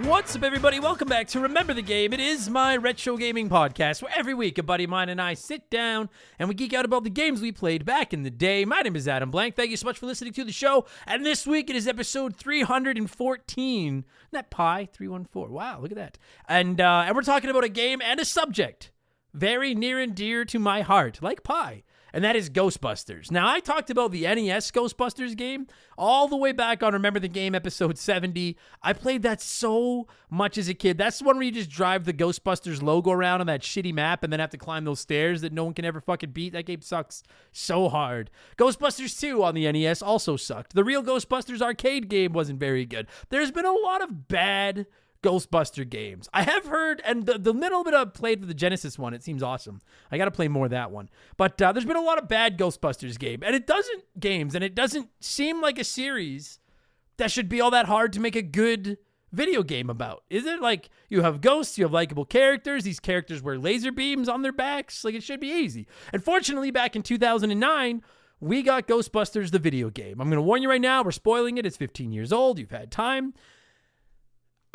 What's up, everybody? Welcome back to Remember the Game. It is my retro gaming podcast where every week a buddy of mine and I sit down and we geek out about the games we played back in the day. My name is Adam Blank. Thank you so much for listening to the show. And this week it is episode 314. Isn't that pi? 314. Wow, look at that. And we're talking about a game and a subject very near and dear to my heart, like pi. And that is Ghostbusters. Now, I talked about the NES Ghostbusters game all the way back on Remember the Game episode 70. I played that so much as a kid. That's the one where you just drive the Ghostbusters logo around on that shitty map and then have to climb those stairs that no one can ever fucking beat. That game sucks so hard. Ghostbusters 2 on the NES also sucked. The real Ghostbusters arcade game wasn't very good. There's been a lot of bad Ghostbuster games. I have heard, and the little bit I've played with the Genesis one, it seems awesome. I got to play more of that one. But there's been a lot of bad Ghostbusters and it doesn't seem like a series that should be all that hard to make a good video game about. Is it? Like, you have ghosts, you have likable characters, these characters wear laser beams on their backs, like it should be easy. And fortunately, back in 2009, we got Ghostbusters the video game. I'm going to warn you right now, we're spoiling it. It's 15 years old, you've had time.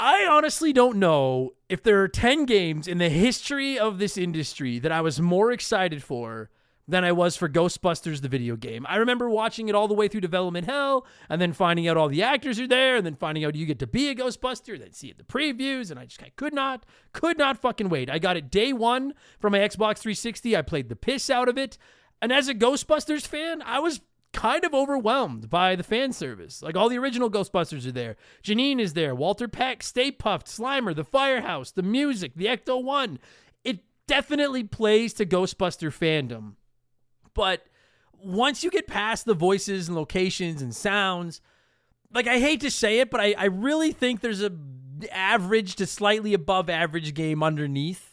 I honestly don't know if there are 10 games in the history of this industry that I was more excited for than I was for Ghostbusters, the video game. I remember watching it all the way through development hell, and then finding out all the actors are there, and then finding out you get to be a Ghostbuster, then see it in the previews, and I could not fucking wait. I got it day one from my Xbox 360. I played the piss out of it, and as a Ghostbusters fan, I was kind of overwhelmed by the fan service. Like, all the original Ghostbusters are there. Janine is there. Walter Peck, Stay Puft, Slimer, the Firehouse, the music, the Ecto-1. It definitely plays to Ghostbuster fandom. But once you get past the voices and locations and sounds, like, I hate to say it, but I really think there's a average to slightly above average game underneath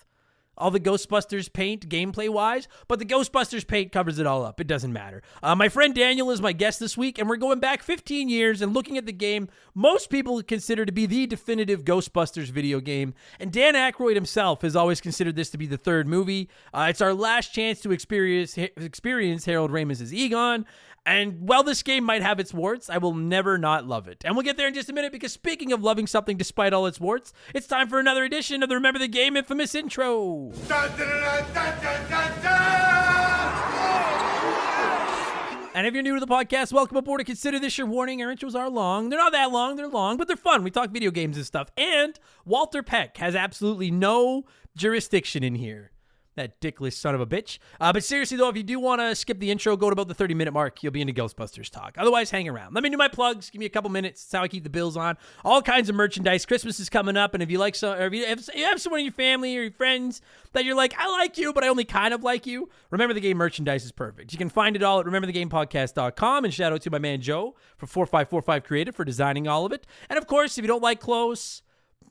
all the Ghostbusters paint gameplay-wise, but the Ghostbusters paint covers it all up. It doesn't matter. My friend Daniel is my guest this week, and we're going back 15 years and looking at the game most people consider to be the definitive Ghostbusters video game, and Dan Aykroyd himself has always considered this to be the third movie. It's our last chance to experience Harold Ramis as Egon, and while this game might have its warts, I will never not love it. And we'll get there in just a minute, because speaking of loving something despite all its warts, it's time for another edition of the Remember the Game infamous intro. Dun, dun, dun, dun, dun, dun, dun. And if you're new to the podcast, welcome aboard, and consider this your warning. Our intros are long. They're not that long, they're long, but they're fun. We talk video games and stuff. And Walter Peck has absolutely no jurisdiction in here. That dickless son of a bitch. But seriously, though, if you do want to skip the intro, go to about the 30-minute mark. You'll be into Ghostbusters talk. Otherwise, hang around. Let me do my plugs. Give me a couple minutes. It's how I keep the bills on. All kinds of merchandise. Christmas is coming up, and if you like some, or if you have someone in your family or your friends that you're like, I like you, but I only kind of like you, Remember the Game merchandise is perfect. You can find it all at rememberthegamepodcast.com, and shout out to my man Joe for 4545 Creative for designing all of it. And of course, if you don't like clothes,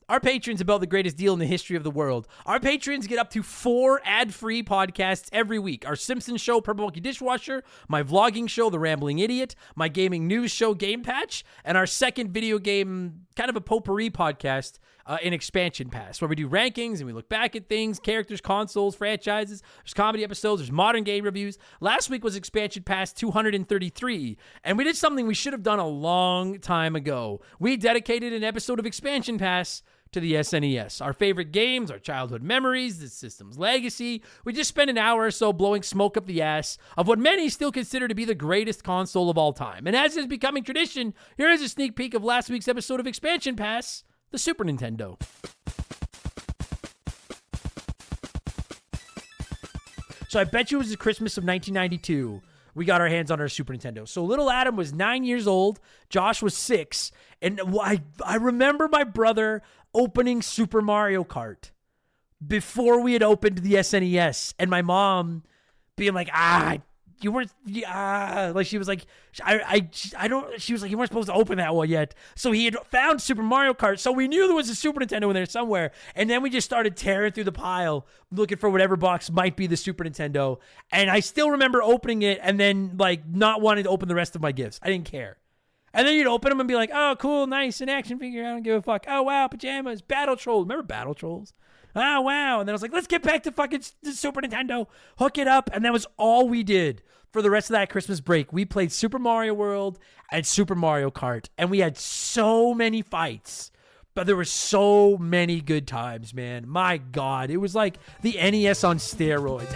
our patrons about the greatest deal in the history of the world. Our patrons get up to 4 ad-free podcasts every week. Our Simpsons show, Purple Monkey Dishwasher, my vlogging show, The Rambling Idiot, my gaming news show, Game Patch, and our second video game, kind of a potpourri podcast, in Expansion Pass, where we do rankings and we look back at things, characters, consoles, franchises. There's comedy episodes, there's modern game reviews. Last week was Expansion Pass 233, and we did something we should have done a long time ago. We dedicated an episode of Expansion Pass to the SNES. Our favorite games, our childhood memories, the system's legacy. We just spent an hour or so blowing smoke up the ass of what many still consider to be the greatest console of all time. And as is becoming tradition, here is a sneak peek of last week's episode of Expansion Pass, the Super Nintendo. So I bet you it was the Christmas of 1992. We got our hands on our Super Nintendo. So little Adam was 9 years old. Josh was 6. And I remember my brother opening Super Mario Kart before we had opened the SNES. And my mom being like, you weren't, like, she was like, she was like, you weren't supposed to open that one yet. So he had found Super Mario Kart. So we knew there was a Super Nintendo in there somewhere. And then we just started tearing through the pile, looking for whatever box might be the Super Nintendo. And I still remember opening it and then, like, not wanting to open the rest of my gifts. I didn't care. And then you'd open them and be like, oh, cool, nice, an action figure, I don't give a fuck. Oh, wow, pajamas, Battle Trolls. Remember Battle Trolls? Oh, wow. And then I was like, let's get back to fucking the Super Nintendo, hook it up. And that was all we did for the rest of that Christmas break. We played Super Mario World and Super Mario Kart. And we had so many fights But there were so many good times, man. My God. It was like the NES on steroids.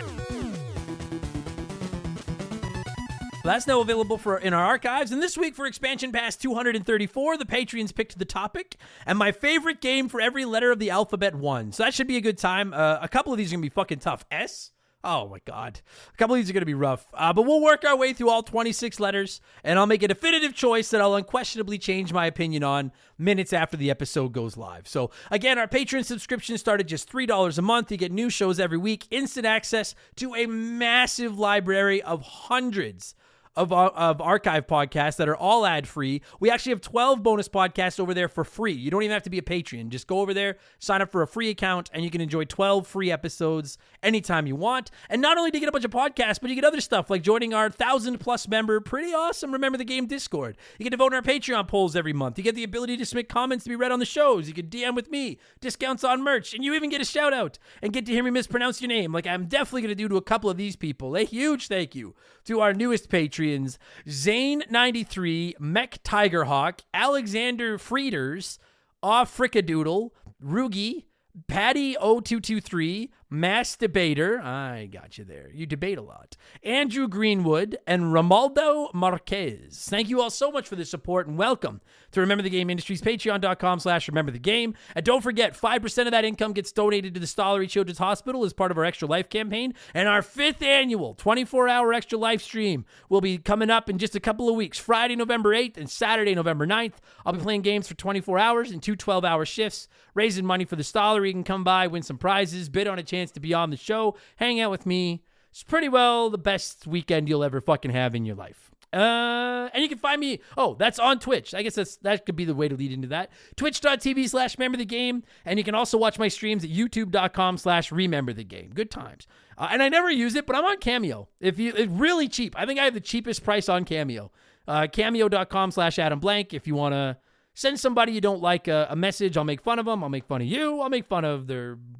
That's now available in our archives. And this week for Expansion Pass 234, the Patreons picked the topic. And my favorite game for every letter of the alphabet won. So that should be a good time. A couple of these are going to be fucking tough. S? Oh, my God. A couple of these are going to be rough. But we'll work our way through all 26 letters, and I'll make a definitive choice that I'll unquestionably change my opinion on minutes after the episode goes live. So, again, our Patreon subscription started just $3 a month. You get new shows every week, instant access to a massive library of hundreds of archive podcasts that are all ad-free. We actually have 12 bonus podcasts over there for free. You don't even have to be a Patreon. Just go over there, sign up for a free account, and you can enjoy 12 free episodes anytime you want. And not only do you get a bunch of podcasts, but you get other stuff like joining our 1,000-plus member, pretty awesome Remember the Game Discord. You get to vote in our Patreon polls every month. You get the ability to submit comments to be read on the shows. You can DM with me, discounts on merch, and you even get a shout-out and get to hear me mispronounce your name, like I'm definitely going to do to a couple of these people. A huge thank you to our newest Patreons, Zane93, Mech Tigerhawk, Alexander Frieders, Frickadoodle, Rugi, Patty0223, Mass Debater, I got you there, you debate a lot, Andrew Greenwood, and Romaldo Marquez. Thank you all so much for the support, and welcome to Remember the Game Industries, patreon.com/rememberthegame. And don't forget, 5% of that income gets donated to the Stollery Children's Hospital as part of our Extra Life campaign, and our 5th annual 24-hour Extra Life stream will be coming up in just a couple of weeks, Friday, November 8th, and Saturday, November 9th. I'll be playing games for 24 hours in 2 12-hour shifts, raising money for the Stollery. You can come by, win some prizes, bid on a chance to be on the show, hang out with me. It's pretty well the best weekend you'll ever fucking have in your life. And you can find me, that's on Twitch. I guess that could be the way to lead into that. Twitch.tv/rememberthegame. And you can also watch my streams at youtube.com/rememberthegame. Good times. And I never use it, but I'm on Cameo. It's really cheap. I think I have the cheapest price on Cameo. Cameo.com/AdamBlank if you want to send somebody you don't like a message. I'll make fun of them. I'll make fun of you. I'll make fun of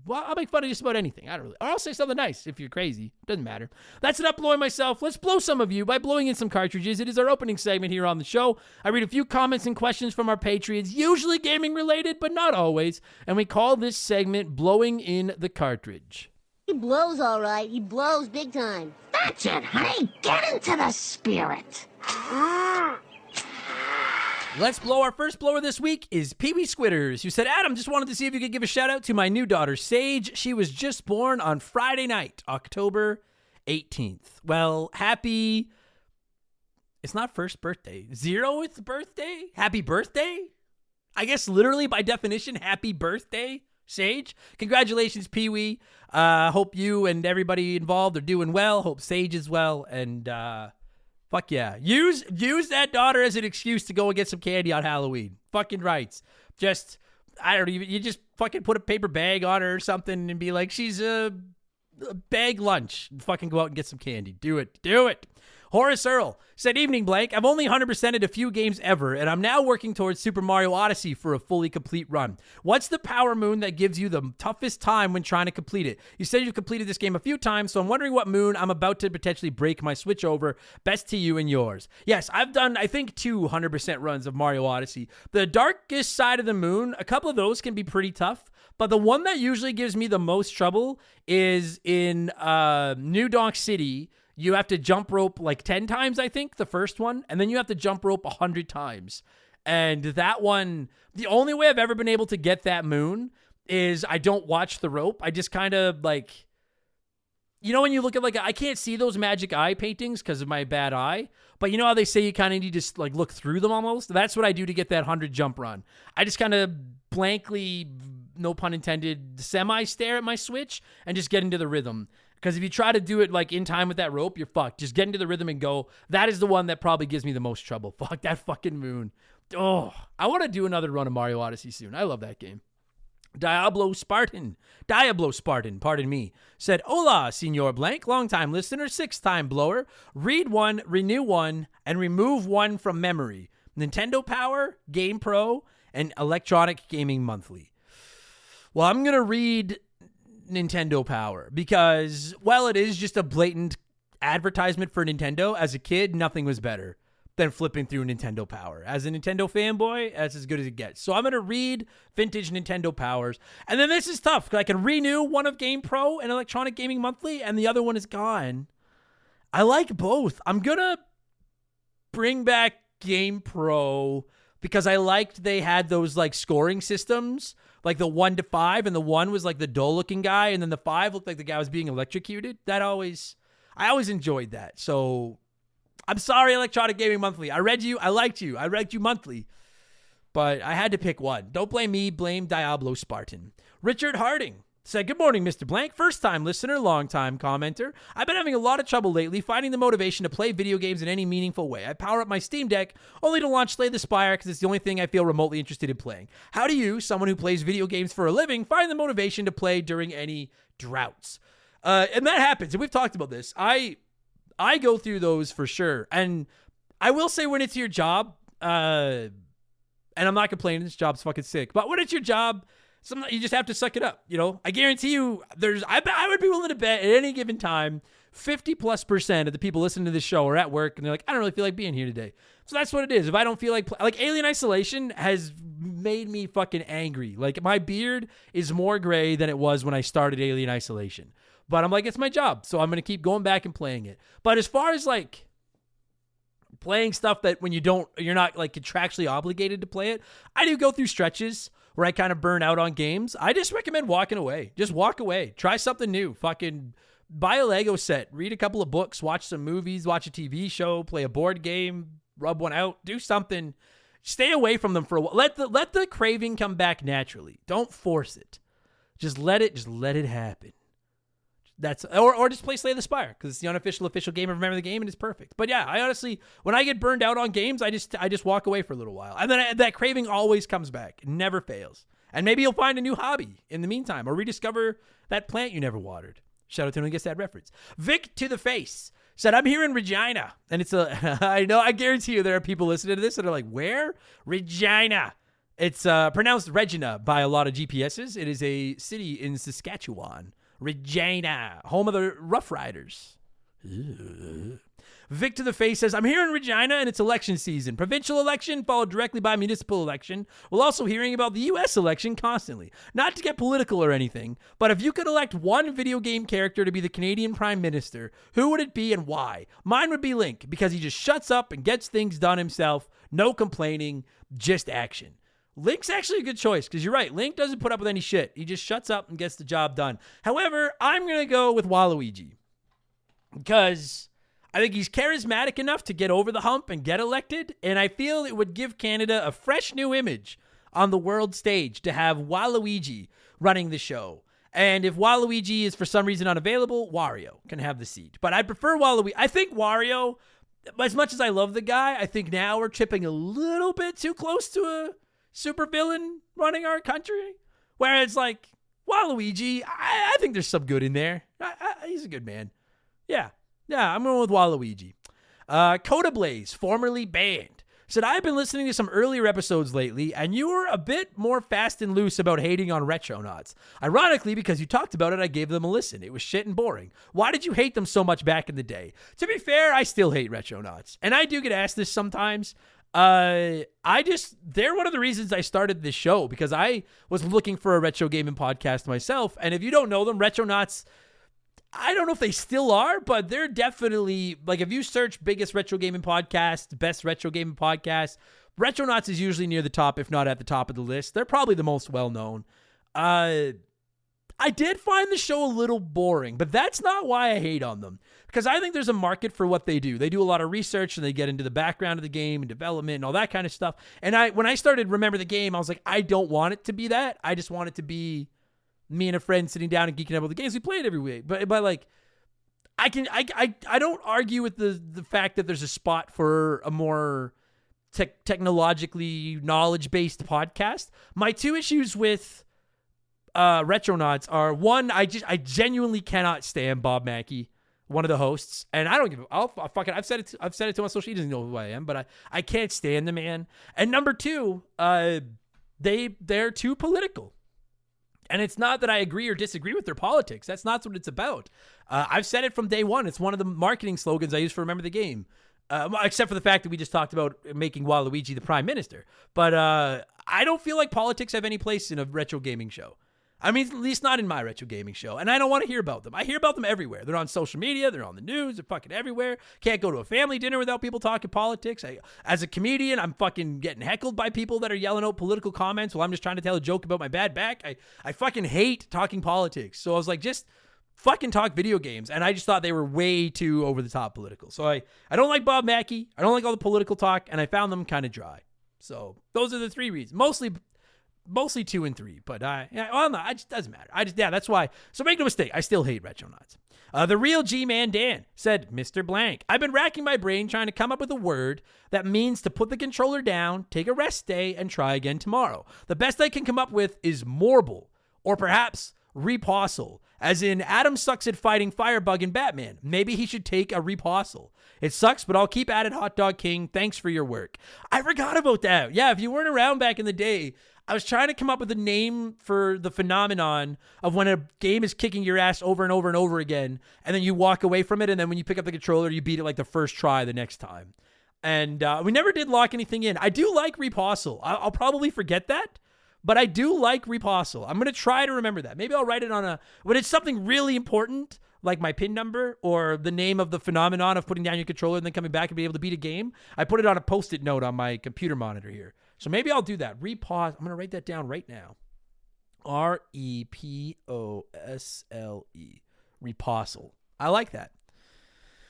I'll make fun of just about anything. Or I'll say something nice if you're crazy. Doesn't matter. That's enough blowing myself. Let's blow some of you by blowing in some cartridges. It is our opening segment here on the show. I read a few comments and questions from our Patreons, usually gaming related, but not always. And we call this segment Blowing in the Cartridge. He blows all right. He blows big time. That's it, honey. Get into the spirit. Let's blow. Our first blower this week is Pee-wee Squitters, who said, Adam, just wanted to see if you could give a shout out to my new daughter, Sage. She was just born on Friday night, October 18th. Well, it's not first birthday, 0th birthday? Happy birthday? I guess literally by definition, happy birthday, Sage. Congratulations, Pee-wee. Hope you and everybody involved are doing well. Hope Sage is well. And, fuck yeah. Use that daughter as an excuse to go and get some candy on Halloween. Fucking rights. You just fucking put a paper bag on her or something and be like, she's a bag lunch. Fucking go out and get some candy. Do it. Horace Earl said, evening, Blank. I've only 100%ed a few games ever, and I'm now working towards Super Mario Odyssey for a fully complete run. What's the power moon that gives you the toughest time when trying to complete it? You said you've completed this game a few times, so I'm wondering what moon I'm about to potentially break my Switch over. Best to you and yours. Yes, I've done, I think, 2 100% runs of Mario Odyssey. The darkest side of the moon, a couple of those can be pretty tough, but the one that usually gives me the most trouble is in New Donk City. You have to jump rope like 10 times, I think, the first one. And then you have to jump rope 100 times. And that one, the only way I've ever been able to get that moon is I don't watch the rope. I just kind of like, when you look at I can't see those magic eye paintings because of my bad eye. But you know how they say you kind of need to look through them almost? That's what I do to get that 100 jump run. I just kind of blankly, no pun intended, semi-stare at my Switch and just get into the rhythm. Because if you try to do it in time with that rope, you're fucked. Just get into the rhythm and go. That is the one that probably gives me the most trouble. Fuck that fucking moon. Oh, I want to do another run of Mario Odyssey soon. I love that game. Diablo Spartan, pardon me, said, Hola, Senor Blank, long-time listener, 6-time blower. Read one, renew one, and remove one from memory. Nintendo Power, Game Pro, and Electronic Gaming Monthly. Well, I'm going to read Nintendo Power because, while it is just a blatant advertisement for Nintendo, as a kid, nothing was better. than flipping through Nintendo Power. As a Nintendo fanboy, that's as good as it gets. So I'm going to read vintage Nintendo Powers. And then this is tough because I can renew one of Game Pro and Electronic Gaming Monthly, and the other one is gone. I like both. I'm going to bring back Game Pro because I liked they had those like scoring systems, like the 1 to 5, and the 1 was like the dull looking guy, and then the 5 looked like the guy was being electrocuted. I always enjoyed that. So I'm sorry, Electronic Gaming Monthly. I read you. I liked you. I read you monthly. But I had to pick one. Don't blame me. Blame Diablo Spartan. Richard Harding said, good morning, Mr. Blank. First time listener, long time commenter. I've been having a lot of trouble lately finding the motivation to play video games in any meaningful way. I power up my Steam Deck only to launch Slay the Spire because it's the only thing I feel remotely interested in playing. How do you, someone who plays video games for a living, find the motivation to play during any droughts? And that happens. And we've talked about this. I go through those for sure. And I will say when it's your job, and I'm not complaining, this job's fucking sick, but when it's your job, sometimes you just have to suck it up. You know, I guarantee you I would be willing to bet at any given time, 50+% of the people listening to this show are at work and they're like, I don't really feel like being here today. So that's what it is. If I don't feel like Alien Isolation has made me fucking angry. Like my beard is more gray than it was when I started Alien Isolation. But I'm like, it's my job, so I'm going to keep going back and playing it. But as far as like playing stuff that when you're not like contractually obligated to play it, I do go through stretches where I kind of burn out on games. I just recommend walking away. Just walk away. Try something new. Fucking buy a Lego set, read a couple of books, watch some movies, watch a TV show, play a board game, rub one out, do something. Stay away from them for a while. Let the craving come back naturally. Don't force it. Just let it happen. That's or just play Slay the Spire because it's the official game of Remember the Game and it's perfect. But yeah, I honestly, when I get burned out on games, I just walk away for a little while, and then that craving always comes back. It never fails. And maybe you'll find a new hobby in the meantime, or rediscover that plant you never watered. Shout out to anyone who gets that reference. Vic to the Face said, I'm here in Regina, and it's I know, I guarantee you there are people listening to this that are like, where? Regina. It's pronounced Regina by a lot of GPSs. It is a city in Saskatchewan. Regina, home of the Rough Riders. Ugh. Vic to the Face says, I'm here in Regina and it's election season. Provincial election followed directly by municipal election. While also hearing about the U.S. election constantly. Not to get political or anything, but if you could elect one video game character to be the Canadian Prime Minister, who would it be and why? Mine would be Link, because he just shuts up and gets things done himself. No complaining, just action. Link's actually a good choice because you're right. Link doesn't put up with any shit. He just shuts up and gets the job done. However, I'm going to go with Waluigi because I think he's charismatic enough to get over the hump and get elected. And I feel it would give Canada a fresh new image on the world stage to have Waluigi running the show. And if Waluigi is for some reason unavailable, Wario can have the seat. But I prefer Waluigi. I think Wario, as much as I love the guy, I think now we're chipping a little bit too close to a super villain running our country, whereas like Waluigi, I think there's some good in there. He's a good man. Yeah, I'm going with Waluigi. Coda Blaze, formerly banned, said, I've been listening to some earlier episodes lately, and you were a bit more fast and loose about hating on Retronauts. Ironically, because you talked about it, I gave them a listen. It was shit and boring. Why did you hate them so much back in the day? To be fair, I still hate Retronauts, and I do get asked this sometimes. They're one of the reasons I started this show, because I was looking for a retro gaming podcast myself. And if you don't know them, Retronauts, I don't know if they still are, but they're definitely, like, if you search biggest retro gaming podcast, best retro gaming podcast, Retronauts is usually near the top, if not at the top of the list. They're probably the most well-known. I did find the show a little boring, but that's not why I hate on them. Because I think there's a market for what they do. They do a lot of research and they get into the background of the game and development and all that kind of stuff. And when I started Remember the Game, I was like, I don't want it to be that. I just want it to be me and a friend sitting down and geeking out about the games we played every week. But like, I don't argue with the fact that there's a spot for a more technologically knowledge-based podcast. My two issues with Retronauts are, one, I genuinely cannot stand Bob Mackey, one of the hosts, and I don't give I've said it to him on social. He doesn't know who I am, but I can't stand the man. And number two, they're too political. And it's not that I agree or disagree with their politics. That's not what it's about. I've said it from day one. It's one of the marketing slogans I use for Remember the Game. except for the fact that we just talked about making Waluigi the prime minister. But I don't feel like politics have any place in a retro gaming show. I mean, at least not in my retro gaming show. And I don't want to hear about them. I hear about them everywhere. They're on social media. They're on the news. They're fucking everywhere. Can't go to a family dinner without people talking politics. As a comedian, I'm fucking getting heckled by people that are yelling out political comments while I'm just trying to tell a joke about my bad back. I fucking hate talking politics. So I was like, just fucking talk video games. And I just thought they were way too over the top political. So I don't like Bob Mackey. I don't like all the political talk. And I found them kind of dry. So those are the three reasons. Mostly 2 and 3, but it just doesn't matter. That's why. So make no mistake, I still hate Retronauts. The real G-Man Dan said, Mr. Blank, I've been racking my brain trying to come up with a word that means to put the controller down, take a rest day, and try again tomorrow. The best I can come up with is morble, or perhaps repossel, as in Adam sucks at fighting Firebug in Batman. Maybe he should take a repossel. It sucks, but I'll keep at it, Hot Dog King. Thanks for your work. I forgot about that. Yeah, if you weren't around back in the day, I was trying to come up with a name for the phenomenon of when a game is kicking your ass over and over and over again, and then you walk away from it, and then when you pick up the controller, you beat it like the first try the next time. And we never did lock anything in. I do like repossel. I'll probably forget that, but I do like repossel. I'm going to try to remember that. Maybe I'll write it on when it's something really important, like my PIN number or the name of the phenomenon of putting down your controller and then coming back and be able to beat a game. I put it on a Post-it note on my computer monitor here. So maybe I'll do that. Repossel. I'm going to write that down right now. Reposle. Repossel. I like that.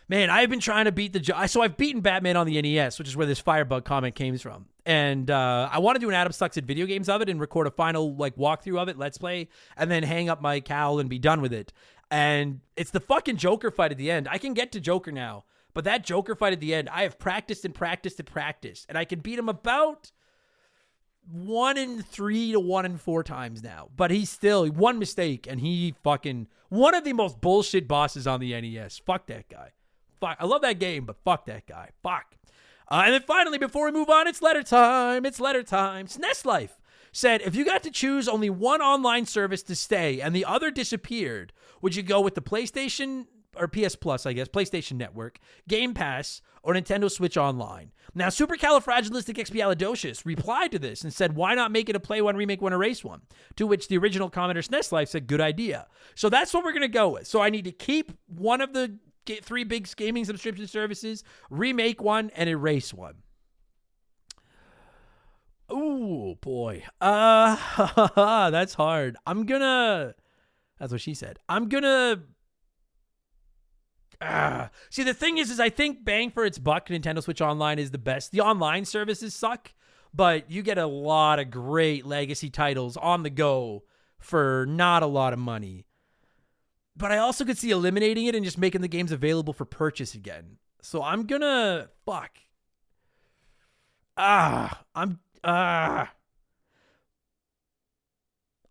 Man, I've been trying to beat so I've beaten Batman on the NES, which is where this Firebug comment came from. And I want to do an Adam Sucks at Video Games of it and record a final walkthrough of it, let's play, and then hang up my cowl and be done with it. And it's the fucking Joker fight at the end. I can get to Joker now, but that Joker fight at the end, I have practiced and practiced and practiced, and I can beat him about 1 in 3 to 1 in 4 times now. But he's still one mistake, and he fucking one of the most bullshit bosses on the NES. Fuck that guy. Fuck. I love that game, but fuck that guy. Fuck. And then finally, before we move on, it's letter time. SNES Life said, if you got to choose only one online service to stay and the other disappeared, would you go with the PlayStation or PS Plus, I guess, PlayStation Network, Game Pass, or Nintendo Switch Online? Now, Supercalifragilisticexpialidocious replied to this and said, why not make it a play one, remake one, erase one? To which the original commenter SNES Life said, good idea. So that's what we're going to go with. So I need to keep one of the 3 big gaming subscription services, remake one, and erase one. Ooh, boy. That's hard. That's what she said. See, the thing is I think bang for its buck, Nintendo Switch Online is the best. The online services suck, but you get a lot of great legacy titles on the go for not a lot of money. But I also could see eliminating it and just making the games available for purchase again. So I'm gonna I'm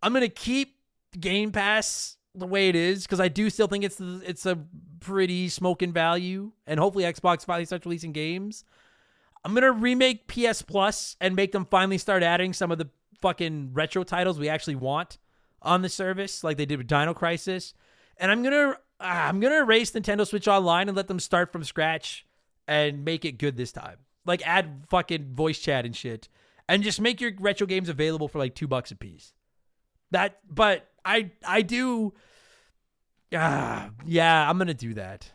gonna keep Game Pass the way it is because I do still think it's a pretty smoking value, and hopefully Xbox finally starts releasing games. I'm gonna remake PS Plus and make them finally start adding some of the fucking retro titles we actually want on the service, like they did with Dino Crisis. And I'm gonna erase Nintendo Switch Online and let them start from scratch and make it good this time. Like add fucking voice chat and shit, and just make your retro games available for like $2 a piece. But I'm gonna do that.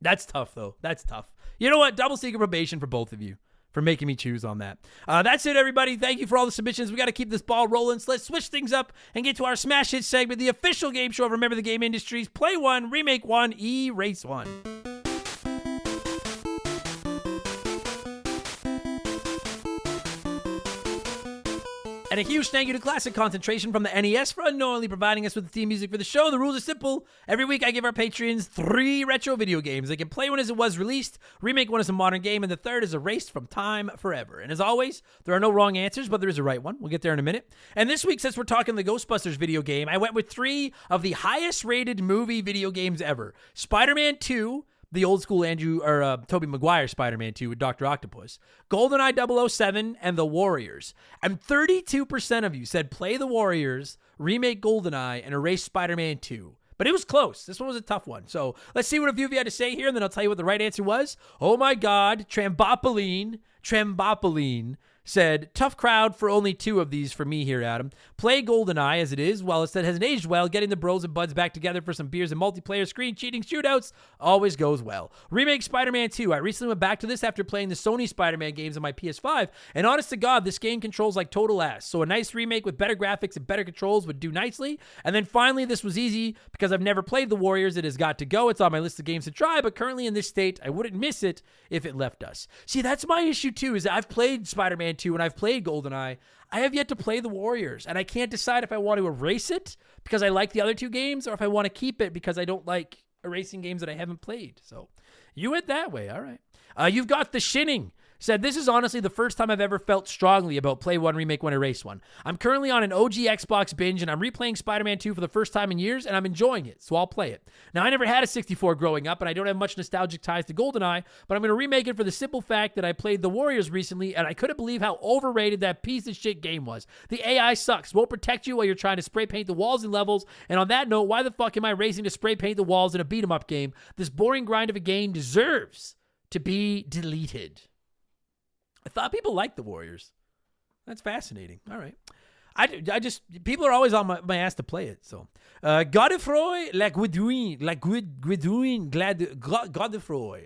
That's tough though. That's tough. You know what? Double secret probation for both of you for making me choose on that. That's it, everybody. Thank you for all the submissions. We got to keep this ball rolling. So let's switch things up and get to our Smash Hit segment, the official game show of Remember the Game Industries. Play one, remake one, erase one. And a huge thank you to Classic Concentration from the NES for unknowingly providing us with the theme music for the show. The rules are simple. Every week I give our patrons 3 retro video games. They can play one as it was released, remake one as a modern game, and the third is erased from time forever. And as always, there are no wrong answers, but there is a right one. We'll get there in a minute. And this week, since we're talking the Ghostbusters video game, I went with 3 of the highest rated movie video games ever. Spider-Man 2, the old school Tobey Maguire Spider-Man 2 with Dr. Octopus, GoldenEye 007, and The Warriors. And 32% of you said play The Warriors, remake GoldenEye, and erase Spider-Man 2. But it was close. This one was a tough one. So let's see what a few of you had to say here, and then I'll tell you what the right answer was. Oh my God, Trambopoline said, tough crowd for only 2 of these for me here, Adam. Play GoldenEye as it is. While it hasn't aged well, getting the bros and buds back together for some beers and multiplayer screen cheating shootouts always goes well. Remake Spider-Man 2. I recently went back to this after playing the Sony Spider-Man games on my PS5, and honest to God, this game controls like total ass. So a nice remake with better graphics and better controls would do nicely. And then finally, this was easy because I've never played The Warriors. It has got to go. It's on my list of games to try, but currently in this state, I wouldn't miss it if it left us. See, that's my issue too, is that I've played Spider-Man 2 and I've played GoldenEye. I have yet to play The Warriors, and I can't decide if I want to erase it because I like the other 2 games or if I want to keep it because I don't like erasing games that I haven't played. So you went that way. All right. You've got the Shinning. Said, this is honestly the first time I've ever felt strongly about play one, remake one, erase one. I'm currently on an OG Xbox binge, and I'm replaying Spider-Man 2 for the first time in years, and I'm enjoying it, so I'll play it. Now, I never had a 64 growing up, and I don't have much nostalgic ties to GoldenEye, but I'm going to remake it for the simple fact that I played The Warriors recently, and I couldn't believe how overrated that piece of shit game was. The AI sucks, won't protect you while you're trying to spray paint the walls and levels, and on that note, why the fuck am I racing to spray paint the walls in a beat-em-up game? This boring grind of a game deserves to be deleted. I thought people liked The Warriors. That's fascinating. All right. I just, people are always on my ass to play it. So, Godefroy Godefroy,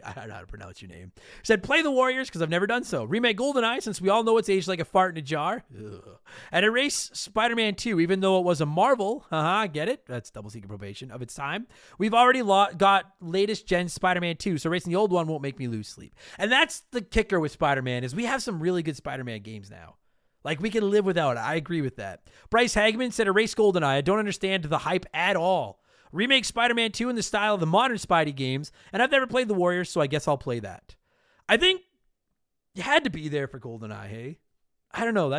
I don't know how to pronounce your name, said, play The Warriors because I've never done so. Remake GoldenEye since we all know it's aged like a fart in a jar. Ugh. And erase Spider-Man 2, even though it was a marvel. Get it? That's double secret probation of its time. We've already got latest gen Spider-Man 2, so erasing the old one won't make me lose sleep. And that's the kicker with Spider-Man is we have some really good Spider-Man games now. Like, we can live without it. I agree with that. Bryce Hagman said, erase GoldenEye. I don't understand the hype at all. Remake Spider-Man 2 in the style of the modern Spidey games, and I've never played The Warriors, so I guess I'll play that. I think you had to be there for GoldenEye, hey? I don't know.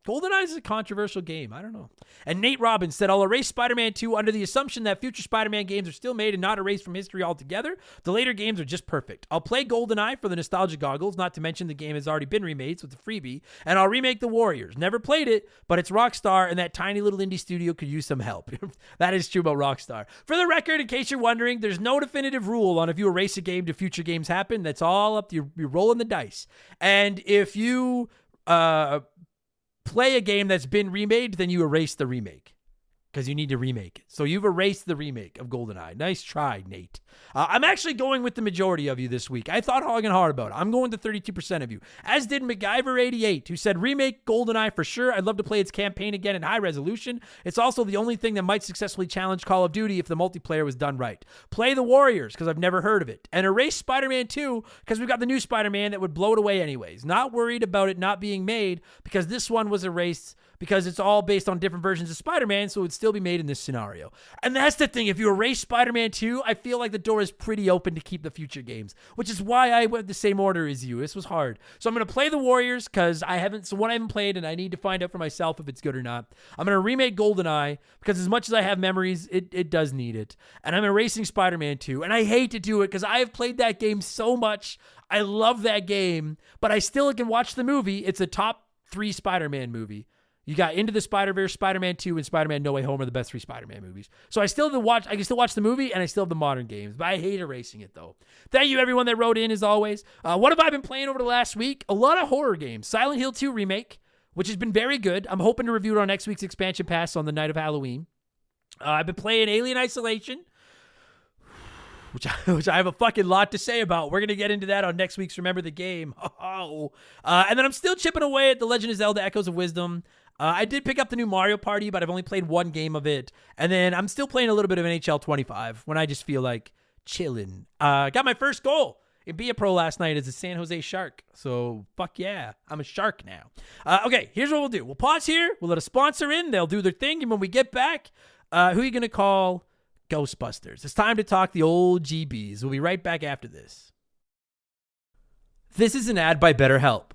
GoldenEye is a controversial game. I don't know. And Nate Robbins said, I'll erase Spider-Man 2 under the assumption that future Spider-Man games are still made and not erased from history altogether. The later games are just perfect. I'll play GoldenEye for the nostalgia goggles, not to mention the game has already been remade, so it's a freebie. And I'll remake The Warriors. Never played it, but it's Rockstar, and that tiny little indie studio could use some help. That is true about Rockstar. For the record, in case you're wondering, there's no definitive rule on if you erase a game, do future games happen. That's all up to you. You're rolling the dice. And if you play a game that's been remade, then you erase the remake because you need to remake it. So you've erased the remake of GoldenEye. Nice try, Nate. I'm actually going with the majority of you this week. I thought hard and hard about it. I'm going to 32% of you, as did MacGyver88, who said remake GoldenEye for sure. I'd love to play its campaign again in high resolution. It's also the only thing that might successfully challenge Call of Duty if the multiplayer was done right. Play The Warriors because I've never heard of it. And erase Spider-Man 2 because we've got the new Spider-Man that would blow it away anyways. Not worried about it not being made because this one was erased because it's all based on different versions of Spider-Man, so it would still be made in this scenario. And that's the thing. If you erase Spider-Man 2, I feel like the door is pretty open to keep the future games, which is why I went the same order as you. This was hard. So I'm going to play The Warriors because I haven't played, and I need to find out for myself if it's good or not. I'm going to remake GoldenEye because as much as I have memories, it does need it. And I'm erasing Spider-Man 2, and I hate to do it because I have played that game so much. I love that game, but I still can watch the movie. It's a top 3 Spider-Man movie. You got Into the Spider-Verse, Spider-Man 2, and Spider-Man No Way Home are the best 3 Spider-Man movies. So I can still watch the movie, and I still have the modern games, but I hate erasing it, though. Thank you, everyone that wrote in, as always. What have I been playing over the last week? A lot of horror games. Silent Hill 2 Remake, which has been very good. I'm hoping to review it on next week's expansion pass on the night of Halloween. I've been playing Alien Isolation, which I have a fucking lot to say about. We're going to get into that on next week's Remember the Game. And then I'm still chipping away at The Legend of Zelda Echoes of Wisdom. I did pick up the new Mario Party, but I've only played one game of it. And then I'm still playing a little bit of NHL 25 when I just feel like chilling. Got my first goal in Be a Pro last night as a San Jose Shark. So fuck yeah, I'm a Shark now. Okay, here's what we'll do. We'll pause here. We'll let a sponsor in. They'll do their thing. And when we get back, who are you going to call? Ghostbusters. It's time to talk the old GBs. We'll be right back after this. This is an ad by BetterHelp.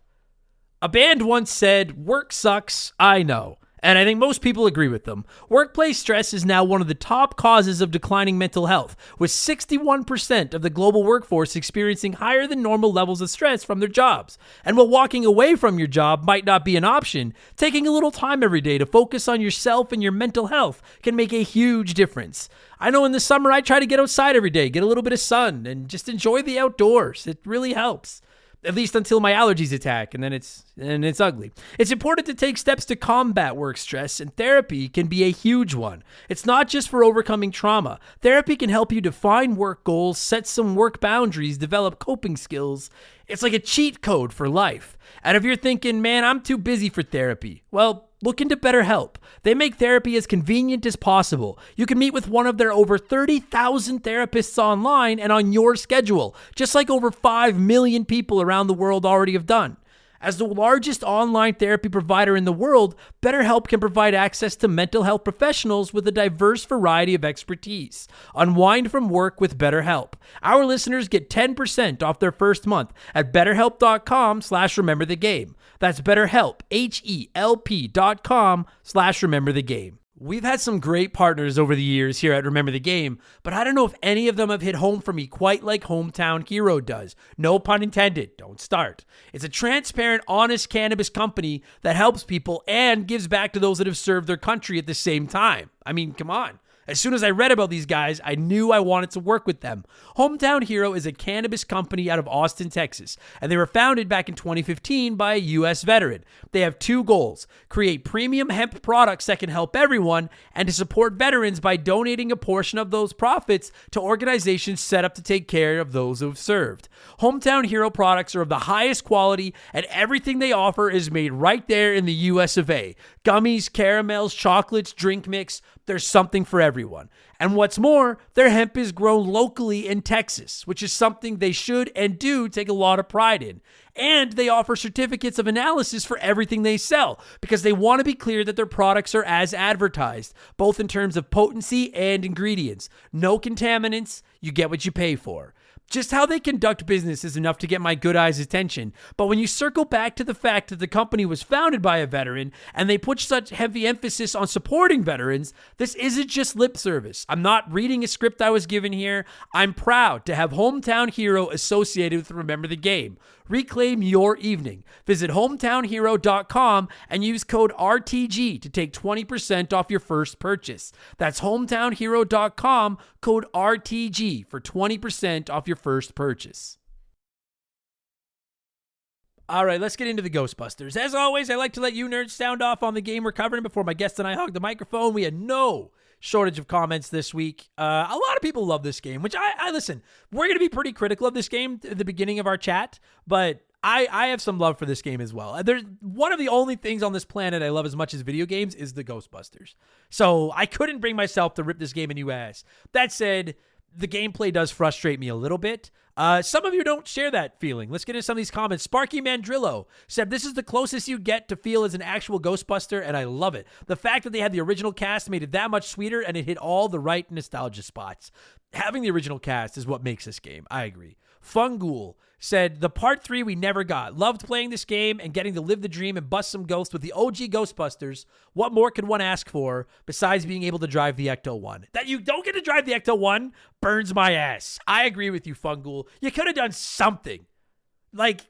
A band once said, work sucks, I know. And I think most people agree with them. Workplace stress is now one of the top causes of declining mental health, with 61% of the global workforce experiencing higher than normal levels of stress from their jobs. And while walking away from your job might not be an option, taking a little time every day to focus on yourself and your mental health can make a huge difference. I know in the summer I try to get outside every day, get a little bit of sun, and just enjoy the outdoors. It really helps. At least until my allergies attack, and then it's ugly. It's important to take steps to combat work stress, and therapy can be a huge one. It's not just for overcoming trauma. Therapy can help you define work goals, set some work boundaries, develop coping skills. It's like a cheat code for life. And if you're thinking, man, I'm too busy for therapy, well, look into BetterHelp. They make therapy as convenient as possible. You can meet with one of their over 30,000 therapists online and on your schedule, just like over 5 million people around the world already have done. As the largest online therapy provider in the world, BetterHelp can provide access to mental health professionals with a diverse variety of expertise. Unwind from work with BetterHelp. Our listeners get 10% off their first month at betterhelp.com/rememberthegame. That's BetterHelp, HELP.com/rememberthegame. We've had some great partners over the years here at Remember the Game, but I don't know if any of them have hit home for me quite like Hometown Hero does. No pun intended. Don't start. It's a transparent, honest cannabis company that helps people and gives back to those that have served their country at the same time. I mean, come on. As soon as I read about these guys, I knew I wanted to work with them. Hometown Hero is a cannabis company out of Austin, Texas, and they were founded back in 2015 by a U.S. veteran. They have two goals: create premium hemp products that can help everyone, and to support veterans by donating a portion of those profits to organizations set up to take care of those who have served. Hometown Hero products are of the highest quality, and everything they offer is made right there in the U.S. of A. Gummies, caramels, chocolates, drink mix. There's something for everyone. And what's more, their hemp is grown locally in Texas, which is something they should and do take a lot of pride in. And they offer certificates of analysis for everything they sell because they want to be clear that their products are as advertised, both in terms of potency and ingredients. No contaminants, you get what you pay for. Just how they conduct business is enough to get my good eyes' attention. But when you circle back to the fact that the company was founded by a veteran and they put such heavy emphasis on supporting veterans, this isn't just lip service. I'm not reading a script I was given here. I'm proud to have Hometown Hero associated with Remember the Game. Reclaim your evening. Visit hometownhero.com and use code RTG to take 20% off your first purchase. That's hometownhero.com, code RTG for 20% off your first purchase. All right, let's get into the Ghostbusters. As always, I like to let you nerds sound off on the game we're covering before my guest and I hog the microphone. We had no shortage of comments this week. A lot of people love this game, which I listen, we're going to be pretty critical of this game at the beginning of our chat, but I have some love for this game as well. There's one of the only things on this planet I love as much as video games is the Ghostbusters. So I couldn't bring myself to rip this game a new ass. That said, the gameplay does frustrate me a little bit. Some of you don't share that feeling. Let's get into some of these comments. Sparky Mandrillo said, this is the closest you get to feel as an actual Ghostbuster, and I love it. The fact that they had the original cast made it that much sweeter, and it hit all the right nostalgia spots. Having the original cast is what makes this game. I agree. Fungool said, the part 3 we never got. Loved playing this game and getting to live the dream and bust some ghosts with the OG Ghostbusters. What more could one ask for besides being able to drive the Ecto-1? That you don't get to drive the Ecto-1 burns my ass. I agree with you, Fungool. You could have done something. Like,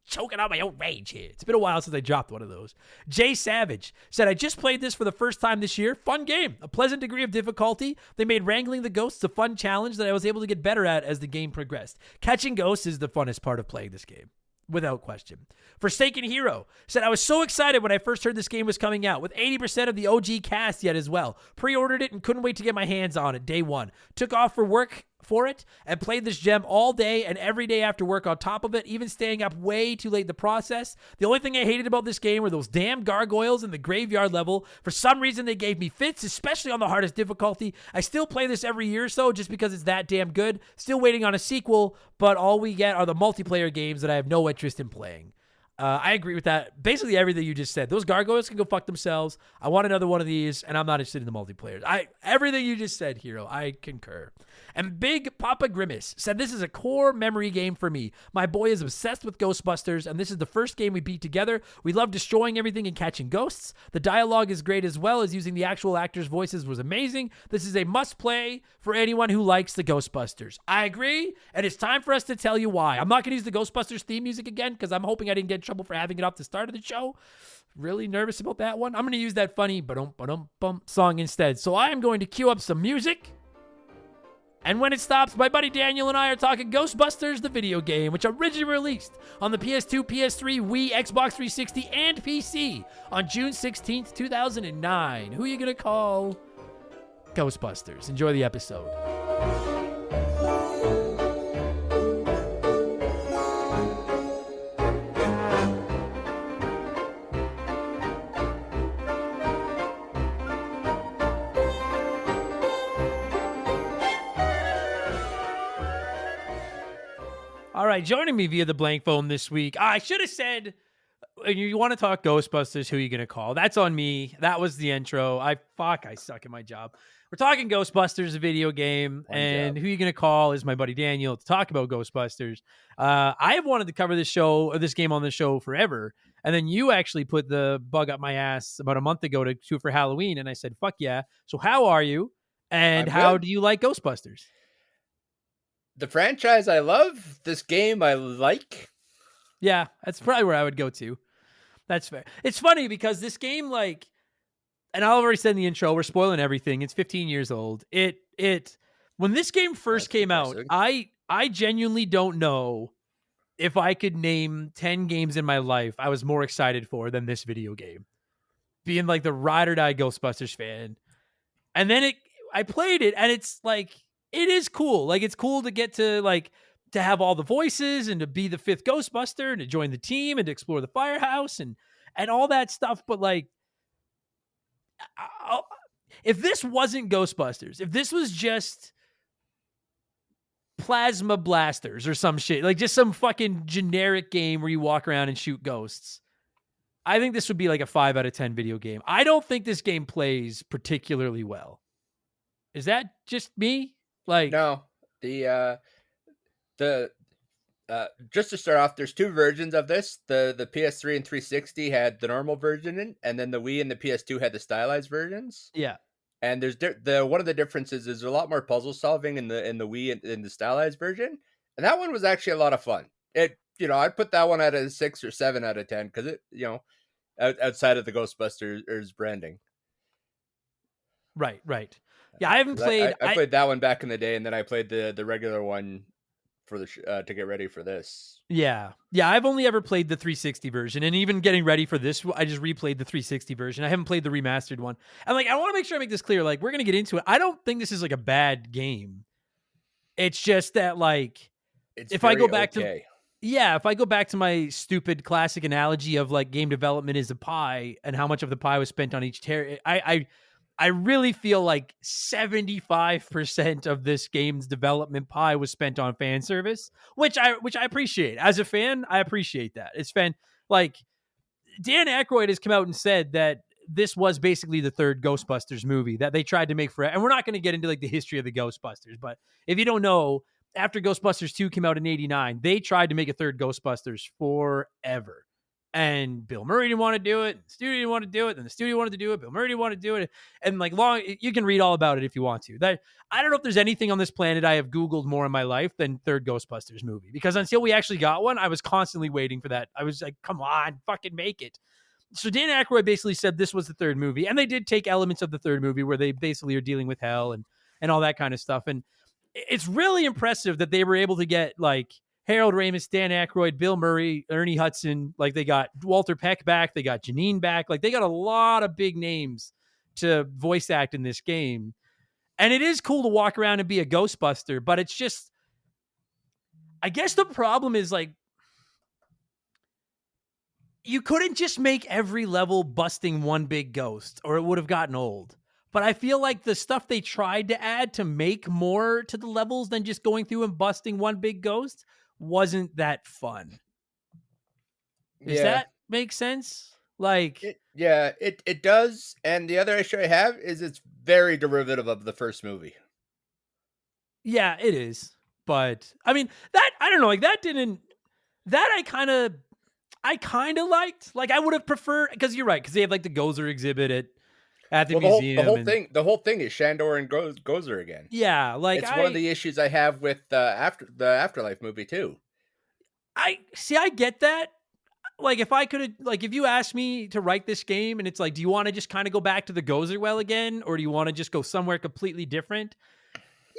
choking out my own rage here. It's been a while since I dropped one of those. Jay Savage said, I just played this for the first time this year. Fun game. A pleasant degree of difficulty. They made wrangling the ghosts a fun challenge that I was able to get better at as the game progressed. Catching ghosts is the funnest part of playing this game, without question. Forsaken Hero said, I was so excited when I first heard this game was coming out, with 80% of the OG cast yet as well. Pre-ordered it and couldn't wait to get my hands on it day one. Took off for work for it and played this gem all day and every day after work on top of it, even staying up way too late in the process. The only thing I hated about this game were those damn gargoyles in the graveyard level. For some reason, they gave me fits, especially on the hardest difficulty. I still play this every year or so just because it's that damn good. Still waiting on a sequel, but all we get are the multiplayer games that I have no interest in playing. I agree with that. Basically everything you just said. Those gargoyles can go fuck themselves. I want another one of these, and I'm not interested in the multiplayer. Everything you just said, Hero, I concur. And Big Papa Grimace said, this is a core memory game for me. My boy is obsessed with Ghostbusters, and this is the first game we beat together. We love destroying everything and catching ghosts. The dialogue is great as well as using the actual actors' voices was amazing. This is a must-play for anyone who likes the Ghostbusters. I agree, and it's time for us to tell you why. I'm not going to use the Ghostbusters theme music again because I'm hoping I didn't get in trouble for having it off the start of the show. Really nervous about that one. I'm going to use that funny ba-dum-ba-dum-bum song instead. So I am going to cue up some music. And when it stops, my buddy Daniel and I are talking Ghostbusters, the video game, which originally released on the PS2, PS3, Wii, Xbox 360, and PC on June 16th, 2009. Who are you going to call Ghostbusters? Enjoy the episode. All right, joining me via the blank phone this week. I should have said, you want to talk Ghostbusters, who are you going to call? That's on me. That was the intro. I suck at my job. We're talking Ghostbusters, a video game, and who are you going to call is my buddy Daniel to talk about Ghostbusters. I have wanted to cover this game on the show forever, and then you actually put the bug up my ass about a month ago to do for Halloween, and I said, fuck yeah. So how are you, and how do you like Ghostbusters? The franchise I love, this game I like. Yeah, that's probably where I would go to. That's fair. It's funny because this game, like, and I already said in the intro, we're spoiling everything. It's 15 years old. When this game first came out, I genuinely don't know if I could name 10 games in my life I was more excited for than this video game. Being like the ride or die Ghostbusters fan. And then I played it, and it's like, it is cool. Like, it's cool to get to have all the voices and to be the fifth Ghostbuster and to join the team and to explore the firehouse and all that stuff. But like, if this wasn't Ghostbusters, if this was just Plasma Blasters or some shit, like just some fucking generic game where you walk around and shoot ghosts, I think this would be like a 5 out of 10 video game. I don't think this game plays particularly well. Is that just me? Like, no, just to start off, there's two versions of this. The PS3 and 360 had the normal version, and then the Wii and the PS2 had the stylized versions. Yeah. And there's one of the differences is there's a lot more puzzle solving in the Wii and in the stylized version, and that one was actually a lot of fun. I'd put that one at a 6 or 7 out of 10 because outside of the Ghostbusters branding. Right. Yeah, I haven't played. I played that one back in the day, and then I played the regular one for the to get ready for this. Yeah. I've only ever played the 360 version, and even getting ready for this, I just replayed the 360 version. I haven't played the remastered one. And like, I want to make sure I make this clear. Like, we're gonna get into it. I don't think this is like a bad game. It's just that like, if I go back to my stupid classic analogy of like game development is a pie and how much of the pie was spent on each I really feel like 75% of this game's development pie was spent on fan service, which I appreciate. As a fan, I appreciate that. It's like Dan Aykroyd has come out and said that this was basically the third Ghostbusters movie that they tried to make for it. And we're not going to get into like the history of the Ghostbusters, but if you don't know, after Ghostbusters 2 came out in 1989, they tried to make a third Ghostbusters forever. And Bill Murray didn't want to do it. The studio didn't want to do it. Then the studio wanted to do it. Bill Murray didn't want to do it. And like you can read all about it if you want to. I don't know if there's anything on this planet I have Googled more in my life than third Ghostbusters movie. Because until we actually got one, I was constantly waiting for that. I was like, come on, fucking make it. So Dan Aykroyd basically said this was the third movie. And they did take elements of the third movie where they basically are dealing with hell and all that kind of stuff. And it's really impressive that they were able to get like Harold Ramis, Dan Aykroyd, Bill Murray, Ernie Hudson. Like, they got Walter Peck back. They got Janine back. Like, they got a lot of big names to voice act in this game. And it is cool to walk around and be a Ghostbuster, but it's just, I guess the problem is like, you couldn't just make every level busting one big ghost or it would have gotten old. But I feel like the stuff they tried to add to make more to the levels than just going through and busting one big ghost wasn't that fun. Does Yeah. that make sense? Like, It does. And the other issue I have is it's very derivative of the first movie. yeah, it is. But I mean, that I don't know, like that didn't that I kind of liked. Like I would have preferred because you're right because they have like the Gozer exhibit at the Well, museum and the whole thing is Shandor and Gozer again. yeah, like It's one of the issues I have with the Afterlife movie too. I see I get that. Like if I could like if you asked me to write this game and it's like, do you want to just kind of go back to the Gozer well again, or do you want to just go somewhere completely different?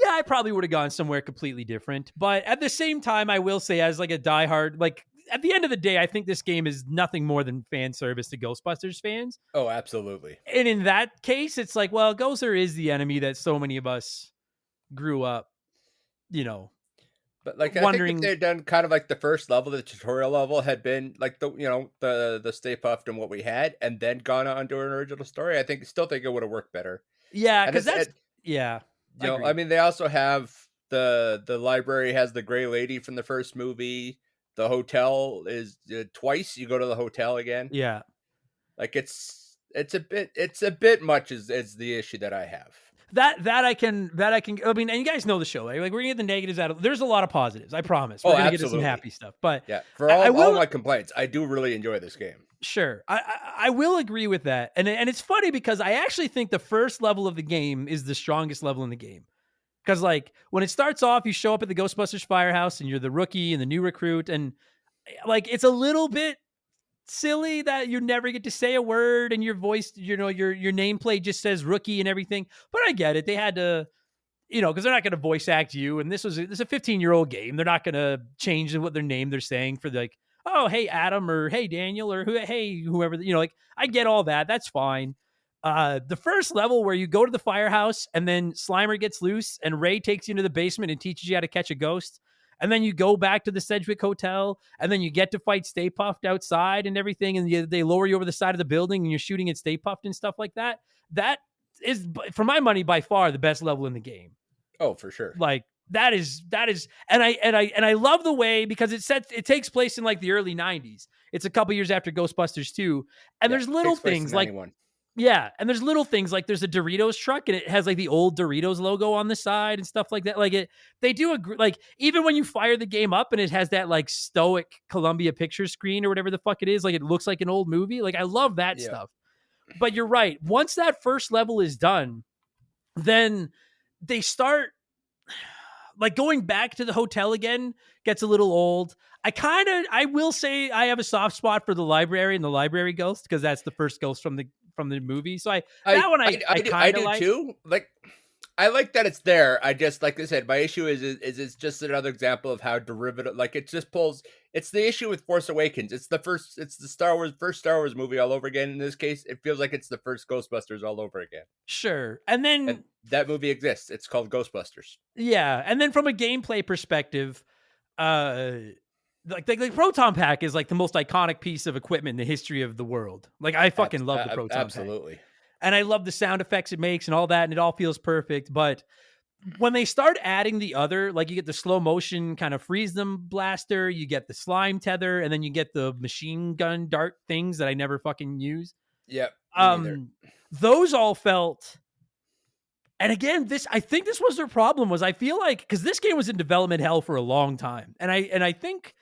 Yeah, I probably would have gone somewhere completely different. But at the same time, I will say, as like a diehard, like at the end of the day, I think this game is nothing more than fan service to Ghostbusters fans. Oh, absolutely. And in that case, it's like, well, Gozer is the enemy that so many of us grew up, you know, But like I think if they wondering. had done kind of like the first level, the tutorial level had been like the Stay Puft and what we had, and then gone on to an original story, I still think it would have worked better. Yeah, And because that's, it yeah, I agreed. mean they also have the library has the Gray Lady from the first movie. The hotel is twice you go to the hotel again. Yeah. Like it's a bit much is the issue that I have. That I can I mean, and you guys know the show, right? Like we're gonna get the negatives out of there's a lot of positives, I promise. We're Oh, gonna get to some absolutely. happy stuff. But Yeah, for I all will my complaints, I do really enjoy this game. sure. I will agree with that. And it's funny because I actually think the first level of the game is the strongest level in the game. Because like when it starts off, you show up at the Ghostbusters firehouse and you're the rookie and the new recruit, and like it's a little bit silly that you never get to say a word and your voice, your nameplate just says rookie and everything. But I get it. They had to, because they're not going to voice act you. And this is a 15-year-old game. They're not going to change what their name they're saying for like, oh, hey, Adam, or hey, Daniel, or hey, whoever, like I get all that. That's fine. The first level where you go to the firehouse and then Slimer gets loose and Ray takes you into the basement and teaches you how to catch a ghost. And then you go back to the Sedgwick Hotel and then you get to fight Stay Puffed outside and everything. And they lower you over the side of the building and you're shooting at Stay Puffed and stuff like that. That is, for my money, by far the best level in the game. Oh, for sure. Like that is, and I love the way because it takes place in like the early 90s. It's a couple years after Ghostbusters 2. And Yeah, there's little takes place in things like, 91. yeah, and there's little things like there's a Doritos truck and it has like the old Doritos logo on the side and stuff like that. Like they do like even when you fire the game up and it has that like stoic Columbia Pictures screen or whatever the fuck it is, like it looks like an old movie. Like I love that Yeah. stuff. But you're right. Once that first level is done, then they start like going back to the hotel again gets a little old. I will say I have a soft spot for the library and the library ghost because that's the first ghost from the movie. So I I kind of do like. too. Like, I like that it's there. I just, like I said, my issue is it's just another example of how derivative. Like, it just pulls. It's the issue with Force Awakens. It's the first Star Wars movie all over again. In this case, it feels like it's the first Ghostbusters all over again. Sure. And then And that movie exists. It's called Ghostbusters. yeah, and then from a gameplay perspective, uh like proton pack is like the most iconic piece of equipment in the history of the world. Like I fucking love the proton pack. Absolutely. And I love the sound effects it makes and all that, and it all feels perfect. But when they start adding the other, like you get the slow motion kind of freeze them blaster, you get the slime tether, and then you get the machine gun dart things that I never fucking use. Yep. Me neither. Those all felt. And again, I think this was their problem. Was I feel like because this game was in development hell for a long time, and I think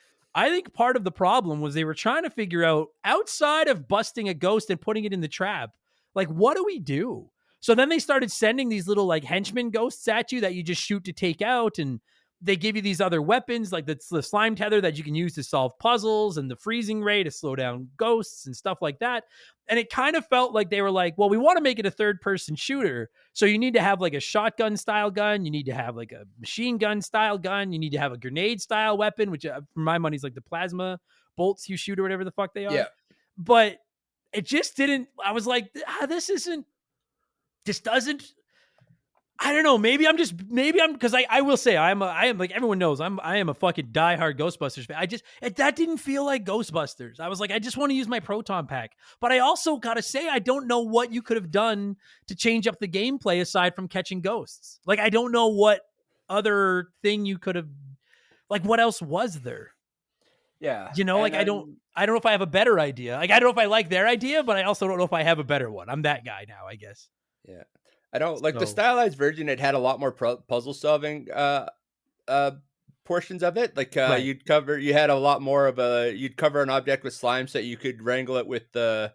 part of the problem was they were trying to figure out outside of busting a ghost and putting it in the trap, like what do we do? So then they started sending these little like henchman ghosts at you that you just shoot to take out, and they give you these other weapons like the slime tether that you can use to solve puzzles and the freezing ray to slow down ghosts and stuff like that. And it kind of felt like they were like, well, we want to make it a third person shooter. So you need to have like a shotgun style gun. You need to have like a machine gun style gun. You need to have a grenade style weapon, which for my money is like the plasma bolts you shoot or whatever the fuck they are. Yeah. But it just didn't, I was like, this doesn't, I don't know. Maybe I'm because I will say I am like everyone knows I am a fucking diehard Ghostbusters fan. That didn't feel like Ghostbusters. I was like, I just want to use my proton pack, but I also gotta say I don't know what you could have done to change up the gameplay aside from catching ghosts. Like I don't know what other thing you could have. Like what else was there? Yeah, You know, like and I don't know if I have a better idea. Like I don't know if I like their idea, but I also don't know if I have a better one. I'm that guy now, I guess. yeah, I don't like the So stylized version. It had a lot more puzzle solving uh portions of it. Like right. you had a lot more of a you'd cover an object with slime so you could wrangle it with the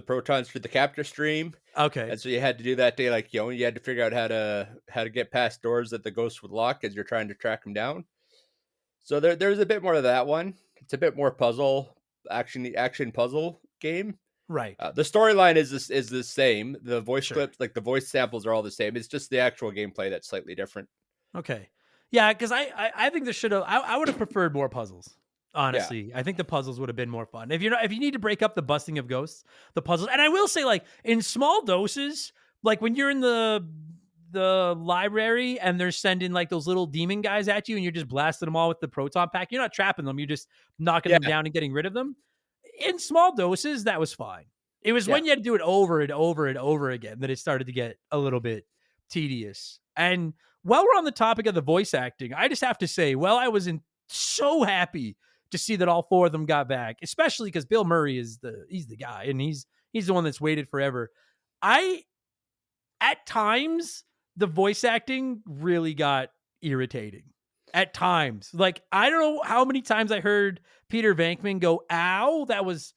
protons for the capture stream. Okay. And so you had to do that day, like you had to figure out how to get past doors that the ghost would lock as you're trying to track them down. So there's a bit more of that one. It's a bit more puzzle action puzzle game. Right. The storyline is the same. The voice Sure. clips, like the voice samples, are all the same. It's just the actual gameplay that's slightly different. Okay. Yeah, because I think there should have I would have preferred more puzzles. Yeah, Honestly, I think the puzzles would have been more fun. If you need to break up the busting of ghosts, the puzzles, and I will say, like in small doses, like when you're in the library and they're sending like those little demon guys at you, and you're just blasting them all with the proton pack. You're not trapping them. You're just knocking them yeah, down and getting rid of them. In small doses, that was fine. It was yeah. when you had to do it over and over and over again that it started to get a little bit tedious. And while we're on the topic of the voice acting, I just have to say, well, I was so happy to see that all four of them got back, especially because Bill Murray he's the guy, and he's the one that's waited forever. I At times the voice acting really got irritating. At times, like I don't know how many times I heard Peter Venkman go, "Ow!" That was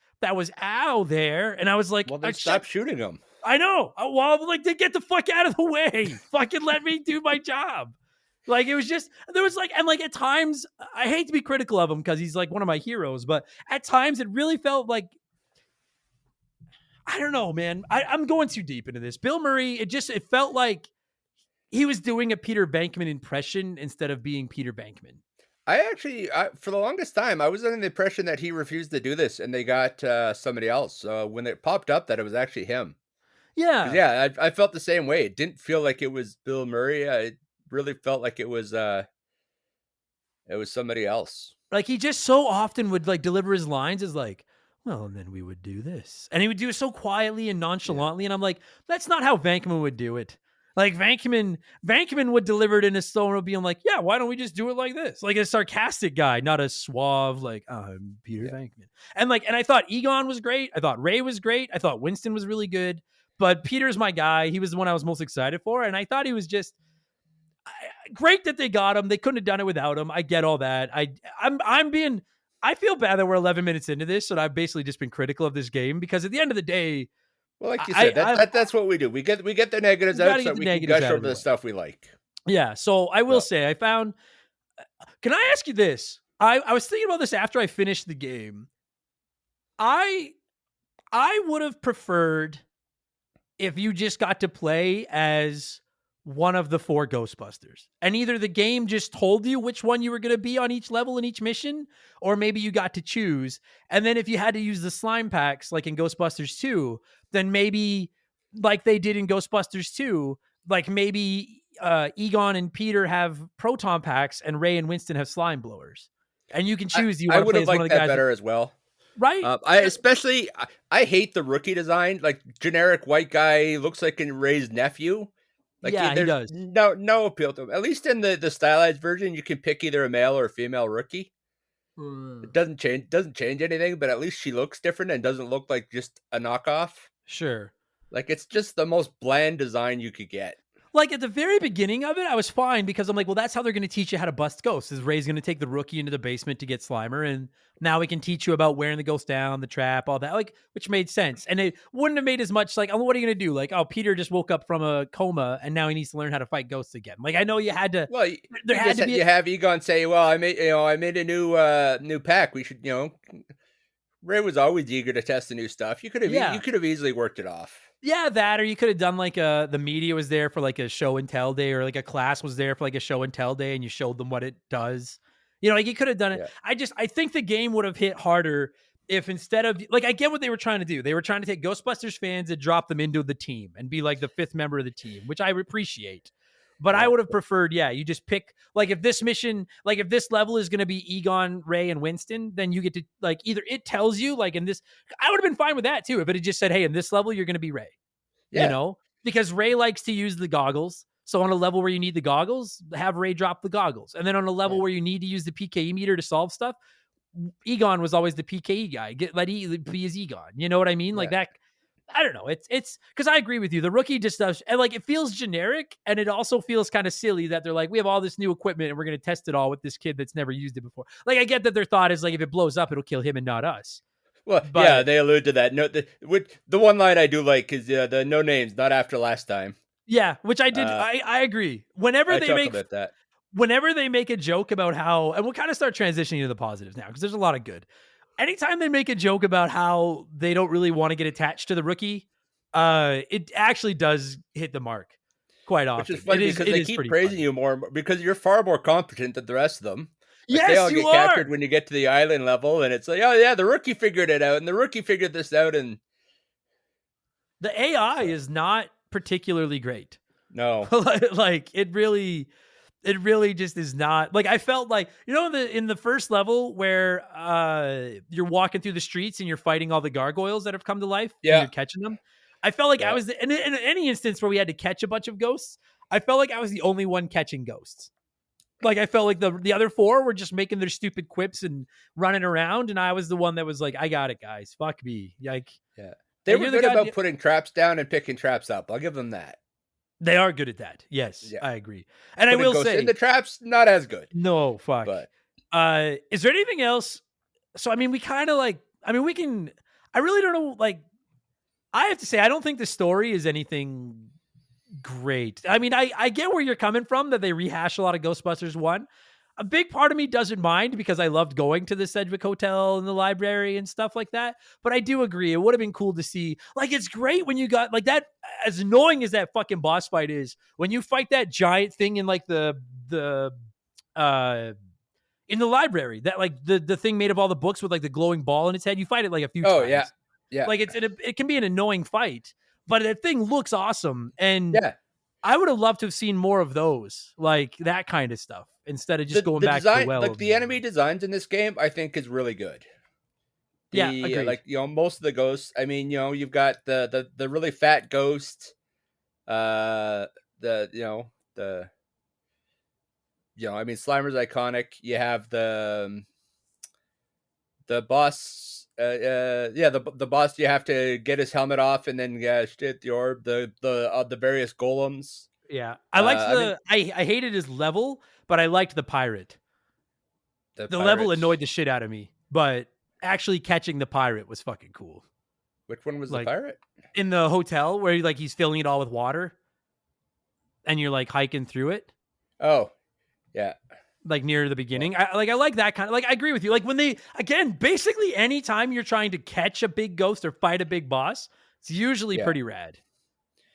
"ow" there, and I was like, Well, then stop shooting them. I know. Well, I'm like, get the fuck out of the way. Fucking let me do my job. Like it was just there was like and like at times I hate to be critical of him because he's like one of my heroes, but at times it really felt like I don't know, man. I'm going too deep into this. Bill Murray, it felt like he was doing a Peter Venkman impression instead of being Peter Venkman. For the longest time, I was under the impression that he refused to do this, and they got somebody else. When it popped up that it was actually him, because Yeah. yeah, I felt the same way. It didn't feel like it was Bill Murray. It really felt like it was somebody else. Like he just so often would like deliver his lines as like, well, and then we would do this. And he would do it so quietly and Yeah. nonchalantly. And I'm like, that's not how Venkman would do it. Like Venkman would deliver it in a tone of being like, yeah, why don't we just do it like this? Like a sarcastic guy, not a suave, like, oh, I'm Peter Yeah. Venkman. And I thought Egon was great. I thought Ray was great. I thought Winston was really good. But Peter's my guy. He was the one I was most excited for. And I thought he was just great that they got him. They couldn't have done it without him. I get all that. I feel bad that we're 11 minutes into this, and I've basically just been critical of this game because at the end of the day, Well, like you said, I that's what we do. We get the negatives out gotta so get that the we can negatives gush out over of the the way. stuff we like. Yeah. So I will So, say I found. Can I ask you this? I was thinking about this after I finished the game. I I would have preferred if you just got to play as one of the four Ghostbusters. And either the game just told you which one you were going to be on each level in each mission, or maybe you got to choose. And then if you had to use the slime packs like in Ghostbusters 2, then maybe like they did in Ghostbusters 2, like maybe Egon and Peter have proton packs and Ray and Winston have slime blowers. And you can I choose, do you I want to would play have as one of liked the that guys better as well. right? I hate the rookie design. Like generic white guy looks like Ray's nephew. Like Yeah, he there's does. no appeal to him. At least in the stylized version, you can pick either a male or a female rookie. It doesn't change anything, but at least she looks different and doesn't look like just a knockoff. Sure. Like it's just the most bland design you could get. Like at the very beginning of it, I was fine because I'm like, well, that's how they're going to teach you how to bust ghosts. Is Ray's going to take the rookie into the basement to get Slimer, and now we can teach you about wearing the ghost down, the trap, all that, like, which made sense. And it wouldn't have made as much like, oh, what are you going to do? Like, oh, Peter just woke up from a coma and now he needs to learn how to fight ghosts again. Like, I know you had to. Well, There had to be. you have Egon say, "Well, I made a new pack. We should, Ray was always eager to test the new stuff. Yeah. You could have easily worked it off. Yeah, that, or you could have done like the media was there for like a show and tell day, or like a class was there for like a show and tell day, and you showed them what it does. You know, like you could have done it. Yeah. I think the game would have hit harder if instead of like, I get what they were trying to do. They were trying to take Ghostbusters fans and drop them into the team and be like the fifth member of the team, which I appreciate. But I Yeah. would have preferred, yeah, you just pick like if this mission, like if this level is going to be Egon, Ray, and Winston, then you get to like either it tells you like in this. I would have been fine with that too if it had just said, hey, in this level you're going to be Ray. You Yeah. know, because Ray likes to use the goggles. So on a level where you need the goggles, have Ray drop the goggles. And then on a level where you need to use the PKE meter to solve stuff, Egon was always the PKE guy. Let E be his Egon. You know what I mean? Like that. I don't know. It's because I agree with you. The rookie just does, and like it feels generic, and it also feels kind of silly that they're like, we have all this new equipment and we're going to test it all with this kid that's never used it before. Like I get that their thought is like, if it blows up, it'll kill him and not us. Well, But yeah, they allude to that. No, the one line I do like is the no names, not after last time. yeah, which I did. I agree. I chuckled at that. Whenever they make a joke about how, and we'll kind of start transitioning to the positives now because there's a lot of good. Anytime they make a joke about how they don't really want to get attached to the rookie, it actually does hit the mark quite often. Which is funny because they keep praising you more because you're far more competent than the rest of them. Like Yes, they all you get captured when you get to the island level, and it's like, oh yeah, the rookie figured it out, and the rookie figured this out, and the AI is not particularly great. No, like it really just is not. Like I felt like, you know, in the first level where you're walking through the streets and you're fighting all the gargoyles that have come to life, and you're catching them. I felt like I was in any instance where we had to catch a bunch of ghosts. I felt like I was the only one catching ghosts. Like I felt like the other four were just making their stupid quips and running around, and I was the one that was like, I got it, guys. Fuck me. Like, they were good about putting traps down and picking traps up. I'll give them that. They are good at that. Yes, I agree. And I will say, in the traps, not as good. No, fuck. But is there anything else? So I mean, we kind of like. I mean, we can. I really don't know. Like, I have to say, I don't think the story is anything great. I mean, I get where you're coming from, that they rehash a lot of Ghostbusters 1. A big part of me doesn't mind because I loved going to the Sedgwick Hotel and the library and stuff like that. But I do agree, it would have been cool to see. Like, it's great when you got like that. As annoying as that fucking boss fight is, when you fight that giant thing in like the in the library, that like the thing made of all the books with like the glowing ball in its head. You fight it like a few times. Oh yeah. Like it can be an annoying fight, but that thing looks awesome. And I would have loved to have seen more of those, like that kind of stuff, instead of just going back to the well. Like the enemy designs in this game, I think is really good. Agreed. Like, you know, most of the ghosts, I mean, you know, you've got the really fat ghost, I mean, Slimer's iconic. You have the boss, the boss. You have to get his helmet off and then shit the orb. The various golems. Yeah, I liked I hated his level, but I liked the pirate. The level annoyed the shit out of me, but actually catching the pirate was fucking cool. Which one was the pirate? In the hotel where he's filling it all with water, and you're like hiking through it. Oh, yeah. Like near the beginning. I like that kind of, like, I agree with you. Like when they, again, basically anytime you're trying to catch a big ghost or fight a big boss, it's usually pretty rad.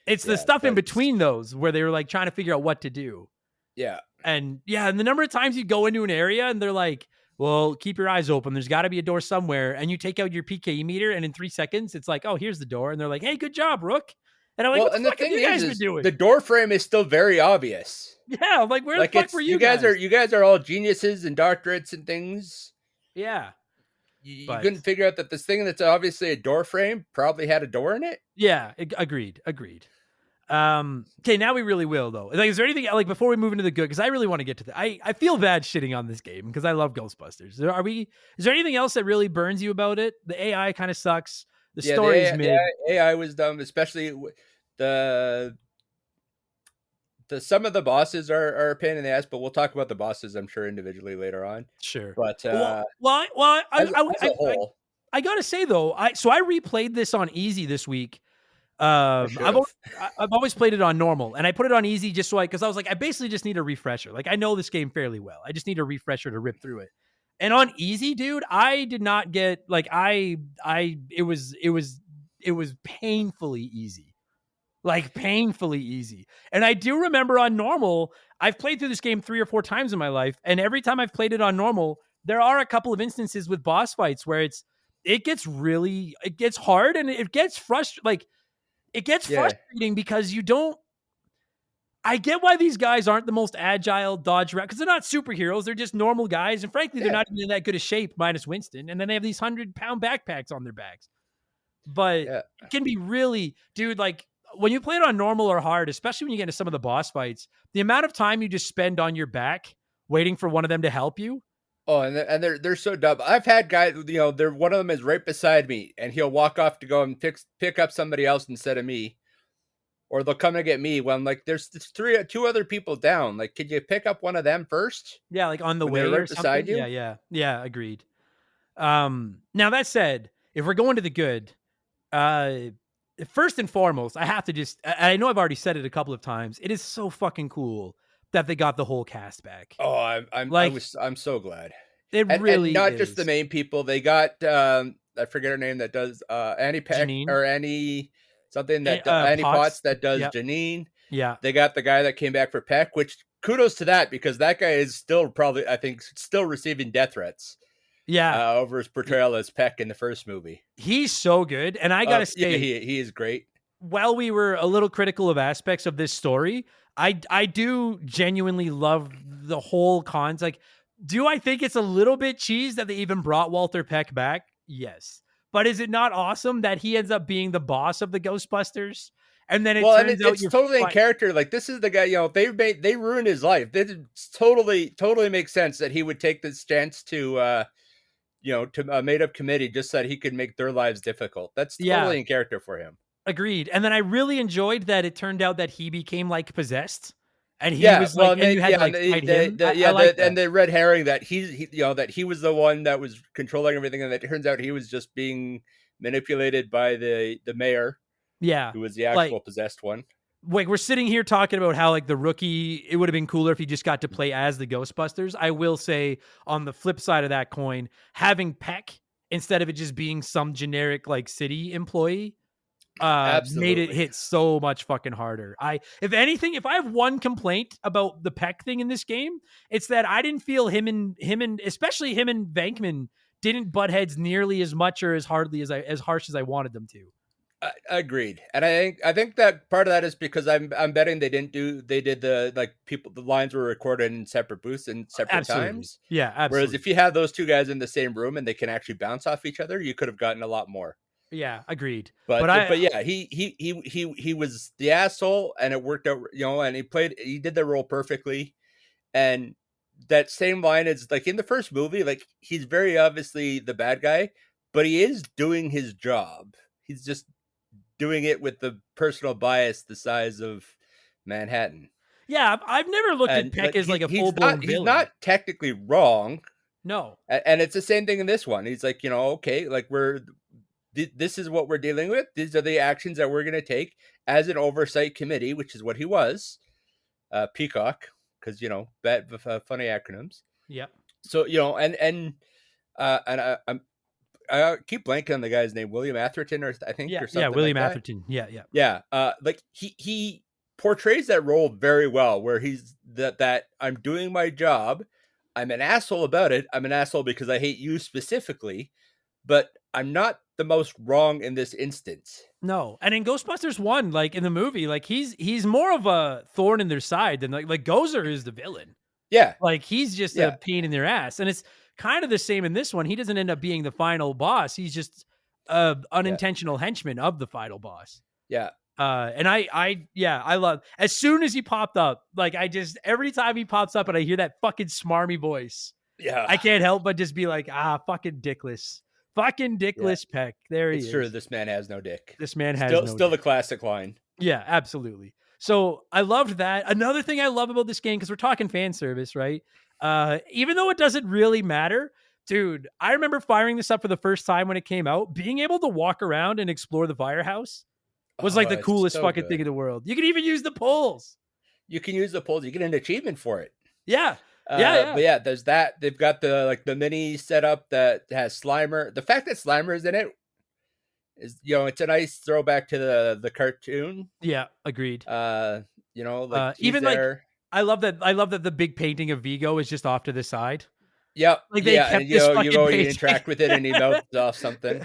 It's the stuff in between those where they were like trying to figure out what to do. Yeah. And the number of times you go into an area and they're like, well, keep your eyes open. There's got to be a door somewhere. And you take out your PKE meter and in 3 seconds, it's like, oh, here's the door. And they're like, hey, good job, Rook. And I'm like, what the fuck have you guys been doing? The door frame is still very obvious. Yeah, I'm like, where the fuck were you guys? You guys are all geniuses and doctorates and things. Yeah. You couldn't figure out that this thing that's obviously a door frame probably had a door in it? Yeah, agreed. Okay, now we really will, though. Like, is there anything, like, before we move into the good, because I really want to get to that. I feel bad shitting on this game because I love Ghostbusters. Is there anything else that really burns you about it? The AI kind of sucks. The story is mid. AI was dumb, especially the some of the bosses are a pain in the ass, but we'll talk about the bosses, I'm sure, individually later on. Sure. But I gotta say though, I replayed this on easy this week. I've always played it on normal, and I put it on easy just so because I was like, I basically just need a refresher. Like, I know this game fairly well. I just need a refresher to rip through it. And on easy, dude, I did not get like it was painfully easy. Like painfully easy. And I do remember on normal, I've played through this game 3 or 4 times in my life, and every time I've played it on normal, there are a couple of instances with boss fights where it gets hard and it gets frustrating. Frustrating because I get why these guys aren't the most agile dodge around, because they're not superheroes. They're just normal guys. And frankly, they're not even in that good a shape minus Winston. And then they have these 100-pound backpacks on their backs. But it can be really, dude, like when you play it on normal or hard, especially when you get into some of the boss fights, the amount of time you just spend on your back waiting for one of them to help you. Oh, and they're so dumb. I've had guys, they're one of them is right beside me, and he'll walk off to go and pick up somebody else instead of me, or they'll come to get me. When like there's two other people down. Like, could you pick up one of them first Yeah, like on the when way they're or right beside something. you? Yeah, agreed. Now that said, if we're going to the good, uh, first and foremost, I have to I know I've already said it a couple of times. It is so fucking cool that they got the whole cast back. Oh, Like, I'm so glad. it And really not just the is. main people. They got I forget her name that does Annie Peck Janine, or Annie something that Annie Potts. Potts that does Yep. Janine. Yeah. They got the guy that came back for Peck, which kudos to that because that guy is still probably I think still receiving death threats Yeah. over his portrayal as Peck in the first movie. He's so good. And I gotta Yeah, say, he is great. while we were a little critical of aspects of this story, I do genuinely love the whole cons. Like, do I think it's a little bit cheese that they even brought Walter Peck back? Yes. But is it not awesome that he ends up being the boss of the Ghostbusters? And then it turns out it's totally in character. Like this is the guy, they ruined his life. It's totally makes sense that he would take this chance to to a made up committee just so that he could make their lives difficult. That's Yeah, totally in character for him. agreed. And then I really enjoyed that it turned out that he became like possessed. And he Yeah, was well, like, and you had to like fight him. I like that. and the red herring that that he was the one that was controlling everything, and it turns out he was just being manipulated by the mayor, Yeah. who was the Like, actual possessed one. like we're sitting here talking about how like the rookie, it would have been cooler if he just got to play as the Ghostbusters. I will say on the flip side of that coin, having Peck instead of it just being some generic like city employee made it Absolutely. hit so much fucking harder. If anything, if I have one complaint about the Peck thing in this game, it's that I didn't feel him and especially him and Venkman didn't butt heads nearly as much or as hardly as harsh as I wanted them to. Agreed, and I think that part of that is because I'm betting they did the lines were recorded in separate booths and separate Absolutely. times. Yeah, absolutely. Whereas if you have those two guys in the same room and they can actually bounce off each other, you could have gotten a lot more. Yeah, agreed. But yeah, he was the asshole, and it worked out. And he did the role perfectly. And that same line is like in the first movie, like he's very obviously the bad guy, but he is doing his job. He's just doing it with the personal bias the size of Manhattan. Yeah, I've never looked at Peck as like a full blown villain. He's not technically wrong. No. And it's the same thing in this one. He's like, okay, like this is what we're dealing with. These are the actions that we're going to take as an oversight committee, which is what he was. Peacock, because funny acronyms. Yeah. So I keep blanking on the guy's name, William Atherton, or I think, or something. Yeah, William like Atherton. Yeah. Yeah. Like he portrays that role very well, where he's that I'm doing my job. I'm an asshole about it. I'm an asshole because I hate you specifically, but I'm not the most wrong in this instance. No. And in Ghostbusters 1, like in the movie, like he's more of a thorn in their side than like Gozer is the villain. Yeah. Like he's just a pain in their ass. And it's kind of the same in this one. He doesn't end up being the final boss. He's just an unintentional henchman of the final boss. Yeah. And I love as soon as he popped up, like every time he pops up and I hear that fucking smarmy voice, I can't help but just be like, fucking dickless. Fucking dickless Peck. There he is. It's true. This man has no dick. This man has still the classic line. Yeah, absolutely. So I loved that. Another thing I love about this game, because we're talking fan service, right? Even though it doesn't really matter, dude, I remember firing this up for the first time when it came out. Being able to walk around and explore the firehouse was like the coolest fucking thing in the world. You can even use the poles. You can use the poles. You get an achievement for it. Yeah. But yeah, there's that. They've got the mini setup that has Slimer. The fact that Slimer is in it is, it's a nice throwback to the cartoon. Yeah, agreed. Even there. I love that the big painting of Vigo is just off to the side. Yep. Like they kept this fucking you painting. interact with it and he melts off something.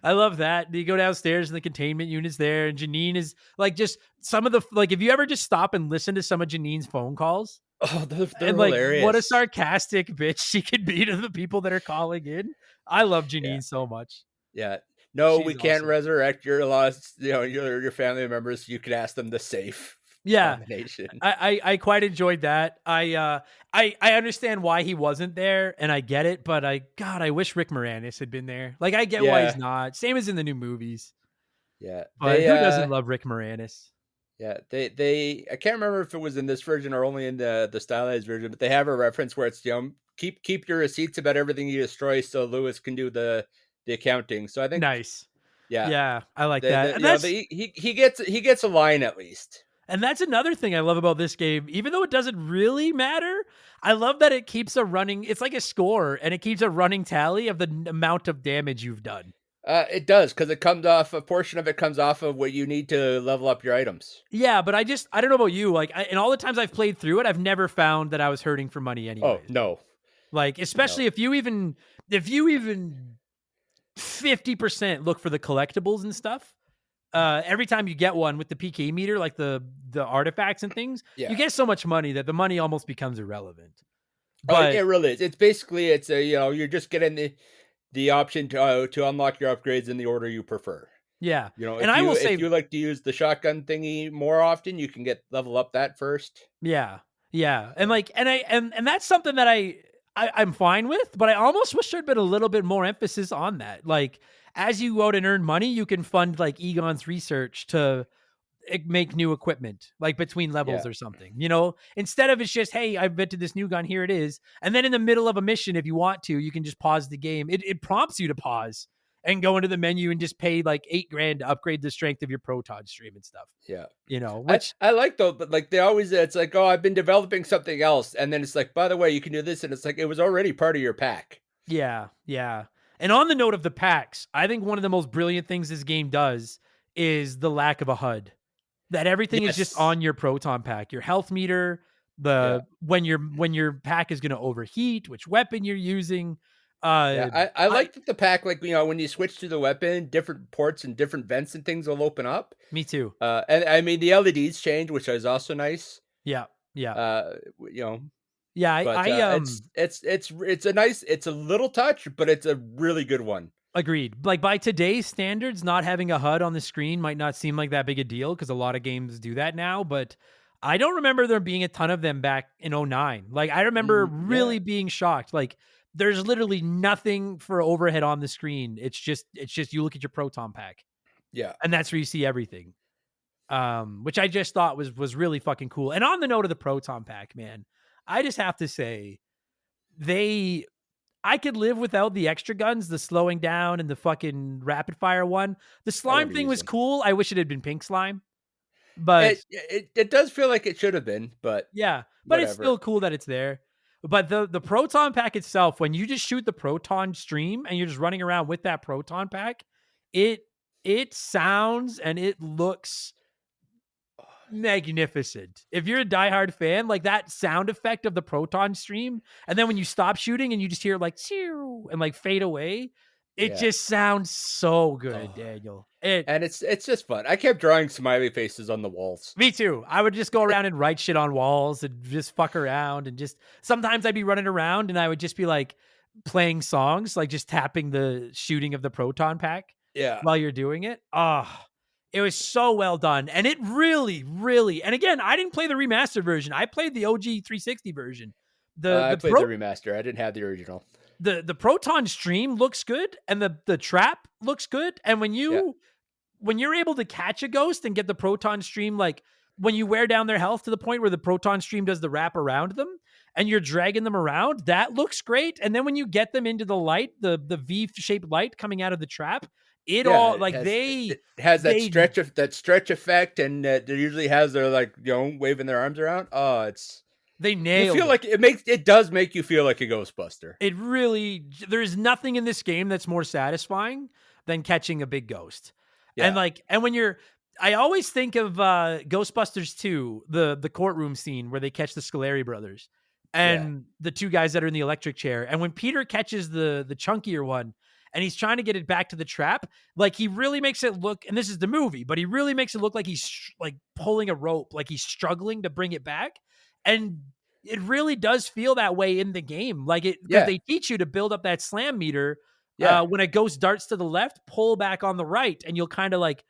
I love that. You go downstairs and the containment unit's there, and Janine is like just some of the if you ever just stop and listen to some of Janine's phone calls. Oh, they're and hilarious. What a sarcastic bitch she could be to the people that are calling in. I love Janine so much. Yeah. no, we She's can't awesome. resurrect your lost, your family members. You could ask them the safe Yeah. combination. I quite enjoyed that. I understand why he wasn't there, and I get it, but I wish Rick Moranis had been there. Like, I get why he's Yeah, not. Same as in the new movies. yeah. But who doesn't love Rick Moranis? I can't remember if it was in this version or only in the stylized version, but they have a reference where it's keep your receipts about everything you destroy, so Lewis can do the accounting. So I think, Nice. yeah, Yeah, I like that. the he gets a line at least. And that's another thing I love about this game. Even though it doesn't really matter, I love that it keeps a running, it's like a score, and it keeps a running tally of the amount of damage you've done. It does, because it comes off a portion of it comes off of what you need to level up your items. Yeah, but I don't know about you. Like, and all the times I've played through it, I've never found that I was hurting for money Oh anyways. no, Like, no, especially if you even 50% look for the collectibles and stuff. Every time you get one with the PK meter, like the artifacts and things, you yeah. get so much money that the money almost becomes irrelevant. Oh, it But really is. It's basically you're just getting the option to unlock your upgrades in the order you prefer. yeah, and If I will say, you like to use the shotgun thingy more often, you can level up that first. yeah, yeah, and like, and that's something that I'm fine with, but I almost wish there'd been a little bit more emphasis on that. Like, as you go out and earn money, you can fund like Egon's research to make new equipment, like between Yeah, levels or something, instead of it's just, hey, I invented this new gun, here it is. And then in the middle of a mission, if you want to, you can just pause the game. It prompts you to pause and go into the menu and just pay like $8,000 to upgrade the strength of your proton stream and stuff, yeah. I which, I like though, but like they always, it's like, oh, I've been developing something else, and then it's like, by the way, you can do this, and it's like it was already part of your pack. yeah, yeah. And on the note of the packs, I think one of the most brilliant things this game does is the lack of a HUD. That everything is just Yes. on your proton pack, your health meter, Yeah. when your pack is gonna overheat, which weapon you're using. Yeah, Uh, I I like that the pack, like, when you switch to the weapon, different ports and different vents and things will open up. Me too. And I mean the LEDs change, which is also nice. Yeah, yeah, You know, yeah. but it's a little touch, but it's a really good one. Agreed. Like, by today's standards, not having a HUD on the screen might not seem like that big a deal because a lot of games do that now, but I don't remember there being a ton of them back in '09. Like, I remember Yeah, really being shocked. Like, there's literally nothing for overhead on the screen. It's just you look at your proton pack, yeah. and that's where you see everything. Which I just thought was really fucking cool. And on the note of the proton pack, man, I just have to say, they I could live without the extra guns, the slowing down and the fucking rapid fire one. The I slime never thing used was them. cool. I wish it had been pink slime, but It does feel like it should have been, but yeah, but it's whatever. still cool that it's there. But the proton pack itself, when you just shoot the proton stream and you're just running around with that proton pack, it it sounds and it looks magnificent. If you're a diehard fan, like that sound effect of the proton stream, and then when you stop shooting and you just hear like "Chew" and like fade away, it Yeah. just sounds so good, Oh, Daniel. It and it's just fun. I kept drawing smiley faces on the walls. Me too. I would just go around and write shit on walls and just fuck around and just sometimes I'd be running around and I would just be like playing songs, like just tapping the shooting of the proton pack Yeah. while you're doing it. Oh, it was so well done. And it really, really, and again, I didn't play the remastered version. I played the OG 360 version. The I the played the pro remaster. I didn't have the original. the proton stream looks good and the trap looks good. And Yeah. when you're able to catch a ghost and get the proton stream, like when you wear down their health to the point where the proton stream does the wrap around them and you're dragging them around, that looks great. And then when you get them into the light, the V-shaped light coming out of the trap, it Yeah, all like it has they that stretch effect, and it usually has their, like, waving their arms around. Oh, they you nailed feel it. like it does make you feel like a Ghostbuster. It really, there's nothing in this game that's more satisfying than catching a big ghost. And Yeah. I always think of Ghostbusters 2, the courtroom scene where they catch the Scoleri brothers Yeah. and the two guys that are in the electric chair. And when Peter catches the chunkier one and he's trying to get it back to the trap, like he really makes it look, and this is the movie, but he really makes it look like he's like pulling a rope, like he's struggling to bring it back. And it really does feel that way in the game. Like it, because Yeah. they teach you to build up that slam meter Yeah. When a ghost darts to the left, pull back on the right, and you'll kind of like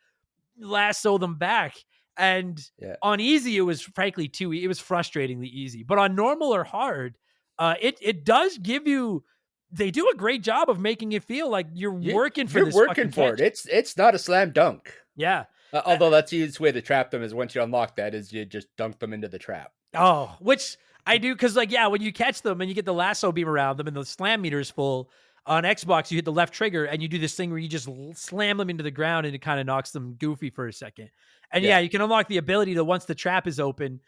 lasso them back. And Yeah. on easy, it was frankly it was frustratingly easy. But on normal or hard, it does give you. They do a great job of making it feel like you're working for You're this working fucking for catch. it. It's not a slam dunk. Yeah. Although that's the easiest way to trap them is once you unlock that is you just dunk them into the trap. Oh, which I do because, like, yeah, when you catch them and you get the lasso beam around them and the slam meter is full on Xbox, you hit the left trigger and you do this thing where you just slam them into the ground and it kind of knocks them goofy for a second. And yeah, you can unlock the ability to once the trap is open,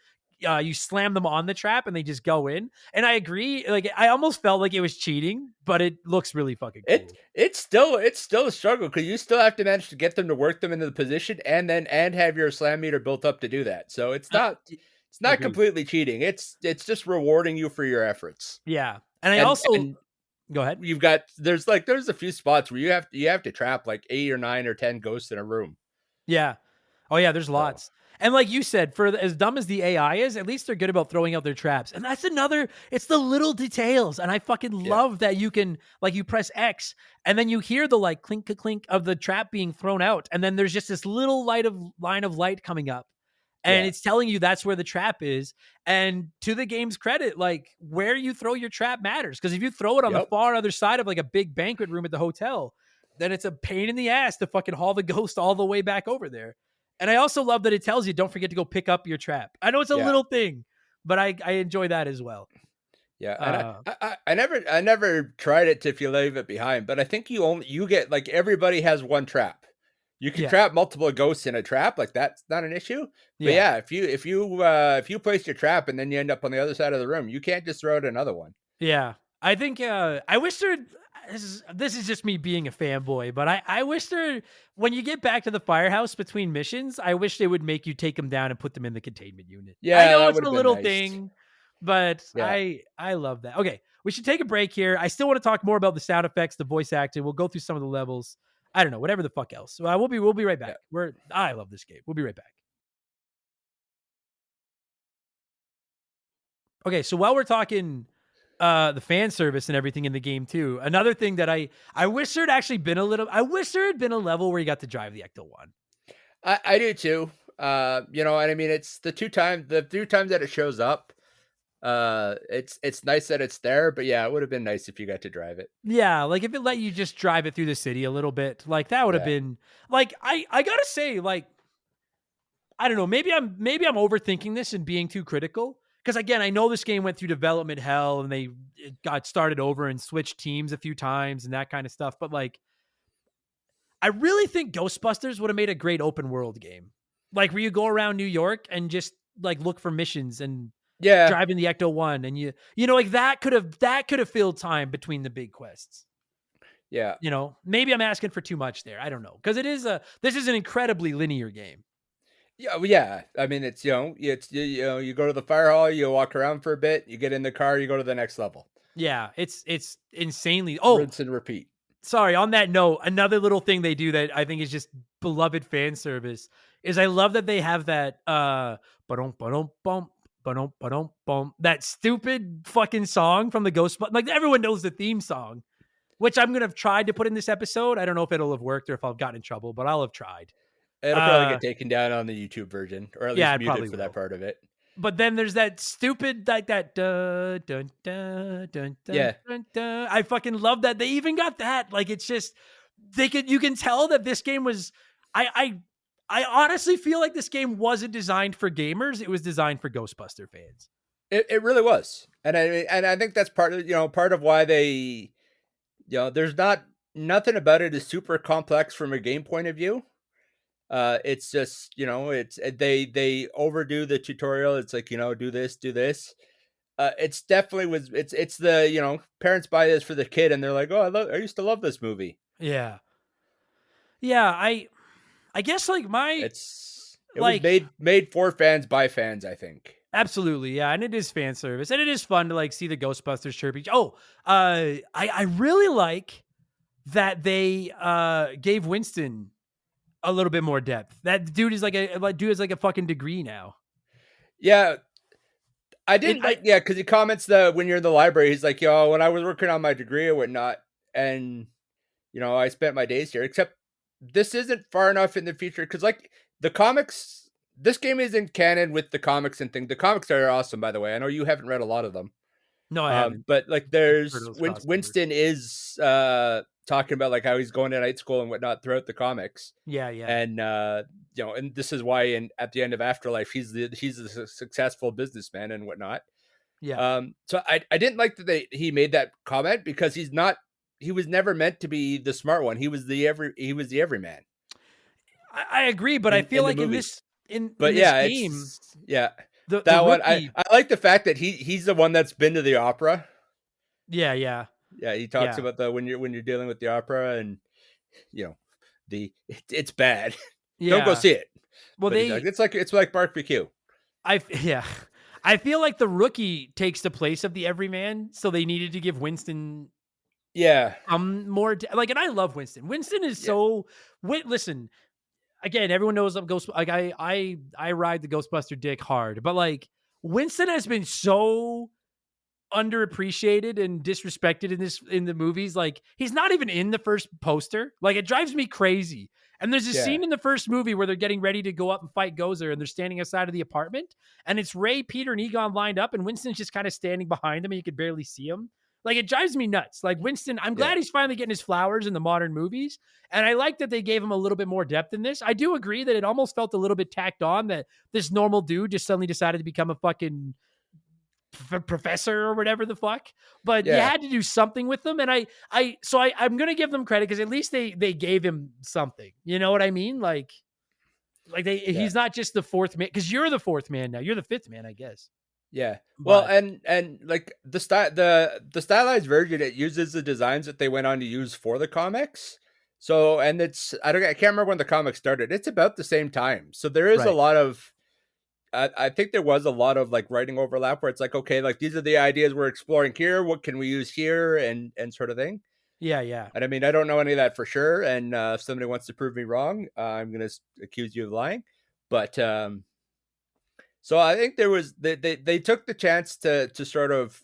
you slam them on the trap and they just go in. And I agree, like I almost felt like it was cheating, but it looks really fucking cool. It's still a struggle because you still have to manage to get them to work them into the position and have your slam meter built up to do that. So it's not Agreed. completely cheating. It's just rewarding you for your efforts. Yeah, and I also go ahead. You've got there's a few spots where you have to trap like 8 or 9 or 10 ghosts in a room. Yeah. Oh yeah, there's lots. And like you said, for as dumb as the AI is, at least they're good about throwing out their traps. And that's it's the little details. And I fucking love that you can, like, you press X and then you hear the like clink clink of the trap being thrown out. And then there's just this little line of light coming up. And it's telling you that's where the trap is. And to the game's credit, like where you throw your trap matters. Because if you throw it on the far other side of like a big banquet room at the hotel, then it's a pain in the ass to fucking haul the ghost all the way back over there. And I also love that it tells you, don't forget to go pick up your trap. I know it's a little thing, but I enjoy that as well. Yeah, and I never tried it if you leave it behind, but I think you get like everybody has one trap. You can trap multiple ghosts in a trap, like that's not an issue. But yeah, if you place your trap and then you end up on the other side of the room, you can't just throw out another one. Yeah, I think I wish there. This is just me being a fanboy, but I wish when you get back to the firehouse between missions, I wish they would make you take them down and put them in the containment unit. Yeah, I know that it's a would've been little nice. thing, but I love that. Okay, we should take a break here. I still want to talk more about the sound effects, the voice acting. We'll go through some of the levels. I don't know, whatever the fuck else. We'll be right back. I love this game. We'll be right back. Okay, so while we're talking the fan service and everything in the game too, another thing that I wish there had actually been I wish there had been a level where you got to drive the Ecto-1. I do too. You know, and I mean it's the two times that it shows up. It's nice that it's there, but yeah, it would have been nice if you got to drive it. Yeah, like if it let you just drive it through the city a little bit, like that would have been like I gotta say, like I don't know, maybe I'm overthinking this and being too critical. Because again, I know this game went through development hell and it got started over and switched teams a few times and that kind of stuff. But like, I really think Ghostbusters would have made a great open world game. Like where you go around New York and just like look for missions and driving the Ecto-1 and you know, like that could have filled time between the big quests. Yeah. You know, maybe I'm asking for too much there. I don't know. Because this is an incredibly linear game. Yeah. I mean, it's, you know, you go to the fire hall, you walk around for a bit, you get in the car, you go to the next level. Yeah, it's insanely. Rinse and repeat. Sorry, on that note, another little thing they do that I think is just beloved fan service is I love that they have that that stupid fucking song from the Ghostbusters. Like everyone knows the theme song, which I'm gonna have tried to put in this episode. I don't know if it'll have worked or if I've gotten in trouble, but I'll have tried. It'll probably get taken down on the YouTube version, or at least muted for that part of it. But then there's that stupid like that dun dun dun dun dun dun dun. I fucking love that. They even got that. Like it's just you can tell that this game was I honestly feel like this game wasn't designed for gamers. It was designed for Ghostbuster fans. It really was. And I think that's part of why they there's nothing about it is super complex from a game point of view. It's just, they overdo the tutorial. It's like, do this, do this. It's definitely it's the, parents buy this for the kid and they're like, oh, I used to love this movie. Yeah. Yeah. I guess like it was made for fans by fans, I think. Absolutely. Yeah. And it is fan service and it is fun to like see the Ghostbusters chirping. Oh, I really like that they, gave Winston a little bit more depth. That dude is like a fucking degree now. Yeah. I didn't because he comments that when you're in the library, he's like, yo, when I was working on my degree or whatnot, and I spent my days here. Except this isn't far enough in the future because, like, the comics, this game isn't canon with the comics and things. The comics are awesome, by the way. I know you haven't read a lot of them. No, I haven't. But like, Heard there's those crossovers. Winston is talking about like how he's going to night school and whatnot throughout the comics. Yeah, yeah. And and this is why at the end of Afterlife, he's a successful businessman and whatnot. Yeah. So I didn't like that he made that comment because he was never meant to be the smart one. He was the everyman. I agree, but I feel like in this game, the that one. rookie, I like the fact that he's the one that's been to the opera. yeah, yeah. Yeah, he talks about when you're dealing with the opera and it's bad. Yeah. Don't go see it. Well, But it's like barbecue. I feel like the rookie takes the place of the everyman, so they needed to give Winston more like, and I love Winston. Winston is so listen, again, everyone knows I'm Ghost. Like I ride the Ghostbuster dick hard, but like Winston has been so underappreciated and disrespected in the movies. Like he's not even in the first poster. Like it drives me crazy. And there's a scene in the first movie where they're getting ready to go up and fight Gozer, and they're standing outside of the apartment, and it's Ray, Peter, and Egon lined up, and Winston's just kind of standing behind them, and you could barely see him. Like it drives me nuts. Like Winston, I'm glad he's finally getting his flowers in the modern movies. And I like that they gave him a little bit more depth in this. I do agree that it almost felt a little bit tacked on that this normal dude just suddenly decided to become a fucking professor or whatever the fuck. But you had to do something with them. And I'm going to give them credit because at least they gave him something. You know what I mean? Like he's not just the fourth man, because you're the fourth man now. You're the fifth man, I guess. Yeah. Well, and like the stylized version, it uses the designs that they went on to use for the comics. So, and I can't remember when the comic started. It's about the same time. So there is a lot of, I think there was a lot of like writing overlap where it's like, okay, like these are the ideas we're exploring here. What can we use here and sort of thing. Yeah. Yeah. And I mean, I don't know any of that for sure. And if somebody wants to prove me wrong, I'm going to accuse you of lying. But, so I think there was they took the chance to sort of,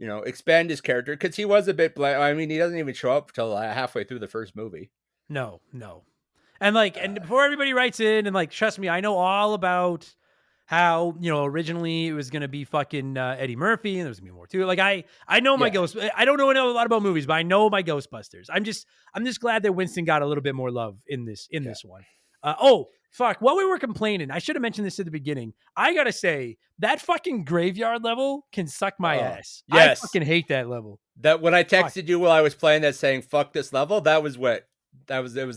expand his character because he was a bit bland. I mean, he doesn't even show up till halfway through the first movie. No. And like, and before everybody writes in and like, trust me, I know all about how, originally it was going to be fucking Eddie Murphy and there's gonna be more to it. Like I know my Ghost. I don't know a lot about movies, but I know my Ghostbusters. I'm just glad that Winston got a little bit more love in this one. Fuck, while we were complaining, I should have mentioned this at the beginning. I gotta say, that fucking graveyard level can suck my ass. Yes. I fucking hate that level. That when I texted you while I was playing that saying, fuck this level, it was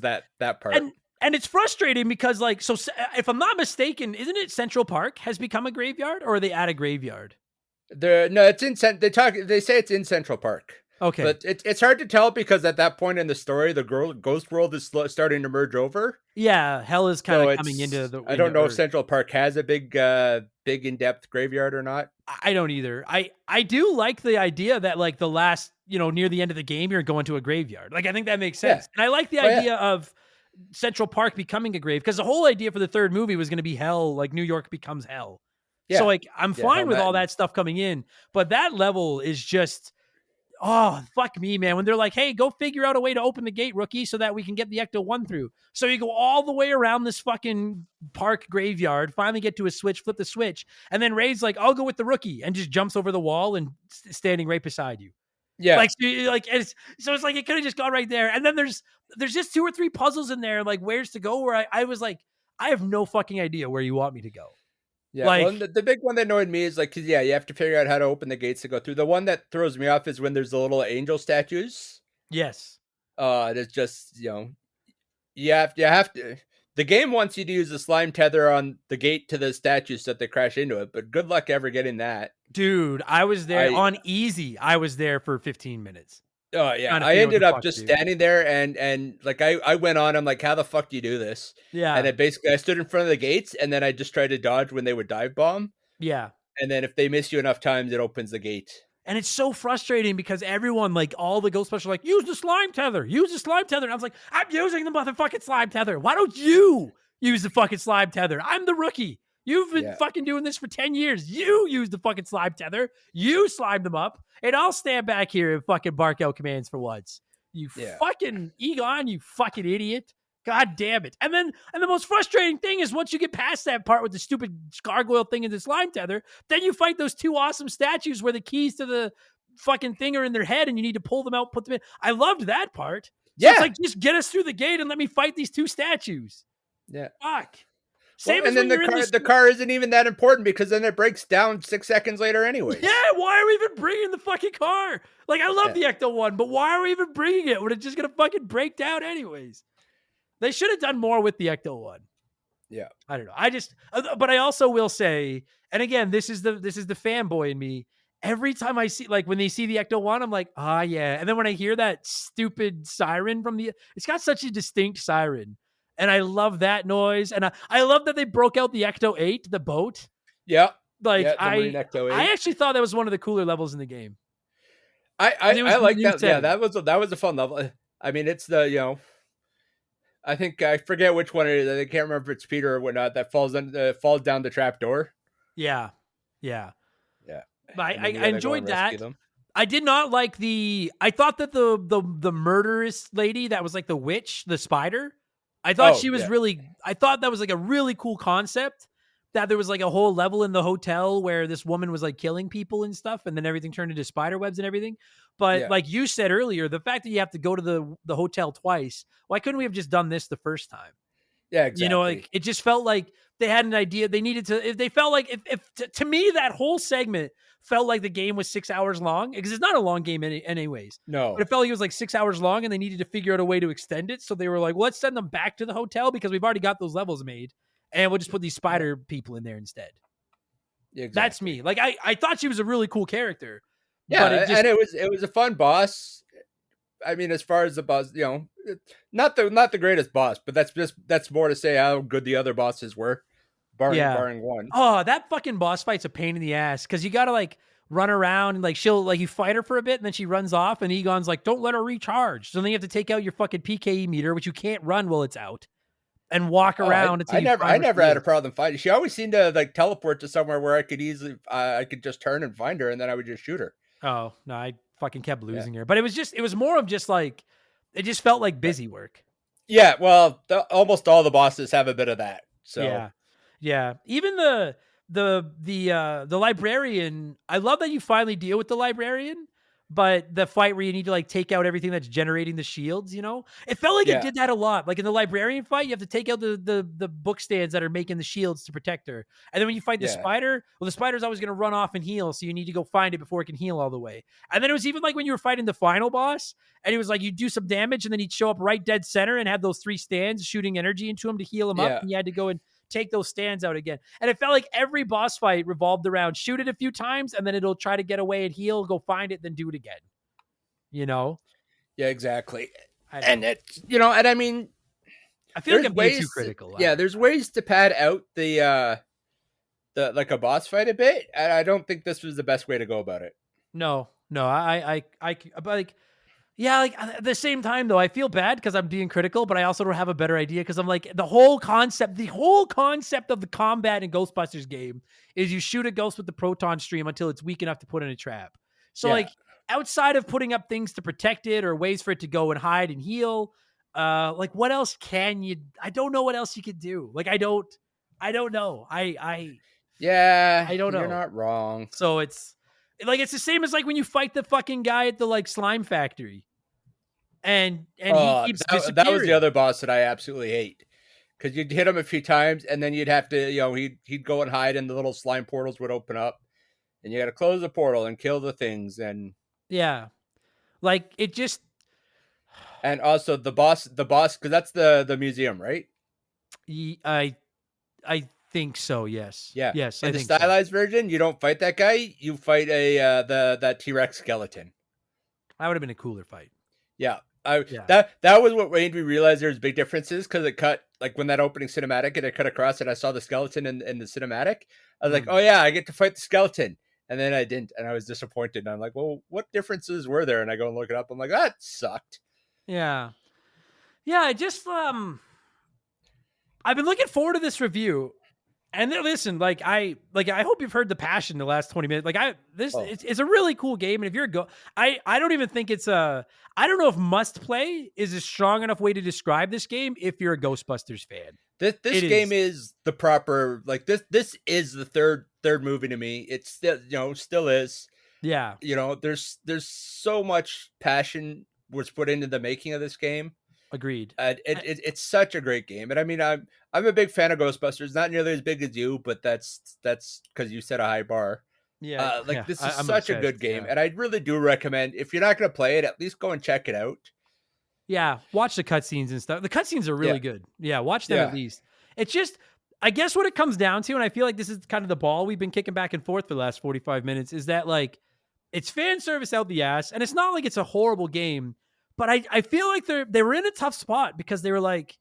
that part. And it's frustrating because like, so if I'm not mistaken, isn't it Central Park has become a graveyard, or are they at a graveyard? It's in, they say it's in Central Park. Okay. But it's hard to tell because at that point in the story, the ghost world is starting to merge over. Yeah, hell is kind of coming into the... I don't know if Central Park has a big in-depth graveyard or not. I don't either. I do like the idea that like the last, near the end of the game, you're going to a graveyard. Like, I think that makes sense. Yeah. And I like the idea of Central Park becoming a grave because the whole idea for the third movie was going to be hell, like New York becomes hell. Yeah. So like, I'm fine with all that stuff coming in, but that level is just... Oh, fuck me, man. When they're like, hey, go figure out a way to open the gate, rookie, so that we can get the Ecto-1 through. So you go all the way around this fucking park graveyard, finally get to a switch, flip the switch, and then Ray's like, I'll go with the rookie, and just jumps over the wall and standing right beside you. Yeah. So it's like it could have just gone right there. And then there's just 2 or 3 puzzles in there, like where's to go, where I was like, I have no fucking idea where you want me to go. Yeah, well, the big one that annoyed me is like, cause you have to figure out how to open the gates to go through. The one that throws me off is when there's the little angel statues. Yes. There's just, you have to, the game wants you to use the slime tether on the gate to the statues so that they crash into it, but good luck ever getting that. Dude, I was there on easy. I was there for 15 minutes. Oh yeah, I ended up just standing there and like I went on. I'm like, how the fuck do you do this? Yeah, and then basically I stood in front of the gates and then I just tried to dodge when they would dive bomb. Yeah, and then if they miss you enough times, it opens the gate. And it's so frustrating because everyone, like all the Ghostbusters, are like, use the slime tether, use the slime tether. And I was like, I'm using the motherfucking slime tether. Why don't you use the fucking slime tether? I'm the rookie. You've been fucking doing this for 10 years. You use the fucking slime tether. You slimed them up. And I'll stand back here and fucking bark out commands for once. You Yeah. fucking Egon, you fucking idiot. God damn it. And the most frustrating thing is once you get past that part with the stupid gargoyle thing and the slime tether, then you fight those two awesome statues where the keys to the fucking thing are in their head and you need to pull them out, put them in. I loved that part. So it's Yeah. like, just get us through the gate and let me fight these two statues. Yeah. Fuck. Well, Same and as then when you're in the car isn't even that important because then it breaks down 6 seconds later anyways. Yeah, why are we even bringing the fucking car? Like, I love Yeah. the Ecto 1, but why are we even bringing it when it's just going to fucking break down anyways? They should have done more with the Ecto 1. Yeah. I don't know. But I also will say, and again, this is the fanboy in me. Every time I see, like, when they see the Ecto 1, I'm like, ah, yeah. And then when I hear that stupid siren it's got such a distinct siren. And I love that noise. And I love that they broke out the Ecto 8, the boat. Yeah. Like, Yeah, the Marine Ecto 8. I actually thought that was one of the cooler levels in the game. It I was like new that. Yeah, setting. that was a fun level. I mean, it's the, I think I forget which one it is. I can't remember if it's Peter or whatnot that falls down the trap door. Yeah. Yeah. Yeah. But I And then you gotta go enjoyed and rescue that. them. I did not like I thought that the murderous lady that was like the witch, the spider, I thought she was I thought that was like a really cool concept, that there was like a whole level in the hotel where this woman was like killing people and stuff, and then everything turned into spider webs and everything. But like you said earlier, the fact that you have to go to the hotel twice, why couldn't we have just done this the first time? Yeah, exactly. Like, it just felt like they had an idea. They needed to, if they felt like, to me, that whole segment felt like the game was 6 hours long, because it's not a long game anyways. No. But it felt like it was like 6 hours long and they needed to figure out a way to extend it. So they were like, well, let's send them back to the hotel because we've already got those levels made and we'll just put these spider people in there instead. Yeah, exactly. That's me. Like, I thought she was a really cool character. Yeah, but and it was a fun boss. I mean, as far as the boss, not the greatest boss, but that's more to say how good the other bosses were, barring one. Oh, that fucking boss fight's a pain in the ass because you gotta like run around and like she'll like you fight her for a bit and then she runs off and Egon's like, don't let her recharge. So then you have to take out your fucking PKE meter, which you can't run while it's out, and walk around. I never had a problem fighting. She always seemed to like teleport to somewhere where I could easily I could just turn and find her and then I would just shoot her. Oh no, I fucking kept losing her. But it was more of just like, it just felt like busy work. Yeah, well, almost all the bosses have a bit of that. So yeah. Even the librarian, I love that you finally deal with the librarian, but the fight where you need to like take out everything that's generating the shields, it felt like it did that a lot. Like in the librarian fight, you have to take out the book stands that are making the shields to protect her. And then when you fight the spider, well, the spider's always going to run off and heal. So you need to go find it before it can heal all the way. And then it was even like when you were fighting the final boss and it was like, you do some damage and then he'd show up right dead center and have those 3 stands shooting energy into him to heal him up. And you had to go and take those stands out again. And it felt like every boss fight revolved around shoot it a few times and then it'll try to get away and heal, go find it, then do it again. Yeah, exactly. And it's, and I mean, I feel like I'm being too critical. Yeah, there's ways to pad out the like a boss fight a bit. And I don't think this was the best way to go about it. No, I like, yeah, like at the same time though, I feel bad because I'm being critical, but I also don't have a better idea because I'm like, the whole concept of the combat in Ghostbusters game is you shoot a ghost with the proton stream until it's weak enough to put in a trap. So like, outside of putting up things to protect it or ways for it to go and hide and heal, like what else can you? I don't know what else you could do. Like I don't know. I don't know. You're not wrong. So it's like, it's the same as like when you fight the fucking guy at the like slime factory. And he keeps disappearing. That was the other boss that I absolutely hate. Because you'd hit him a few times, and then you'd have to, he'd go and hide, and the little slime portals would open up, and you got to close the portal and kill the things, and like it just. And also the boss, because that's the museum, right? I think so. Yes. Yeah. Yes. In the stylized version, you don't fight that guy. You fight that T-Rex skeleton. That would have been a cooler fight. Yeah. That was what made me realize there's big differences because it cut like when that opening cinematic and it cut across and I saw the skeleton in the cinematic. I was like, oh yeah, I get to fight the skeleton, and then I didn't, and I was disappointed. And I'm like, well, what differences were there? And I go and look it up. I'm like, that sucked. Yeah. I just I've been looking forward to this review, And then listen, I hope you've heard the passion the last 20 minutes. Oh, It's a really cool game. And if you're I don't even think I don't know if must play is a strong enough way to describe this game if you're a Ghostbusters fan. this It game is. is the proper like this is the third movie to me. It's still still is. Yeah, There's so much passion was put into the making of this game. agreed. It's such a great game, and I mean I'm a big fan of Ghostbusters. Not nearly as big as you, but that's because you set a high bar. Yeah, Like this is I'm such a obsessed. good game, Yeah. and I really do recommend if you're not going to play it, at least go and check it out. Yeah, watch the cutscenes and stuff. The cutscenes are Yeah, really good. Yeah, watch them at yeah, least. It's just, I guess what it comes down to, and I feel like this is kind of the ball we've been kicking back and forth for the last 45 minutes, is that like it's fan service out the ass, and it's not like it's a horrible game, but I feel like they were in a tough spot because they were like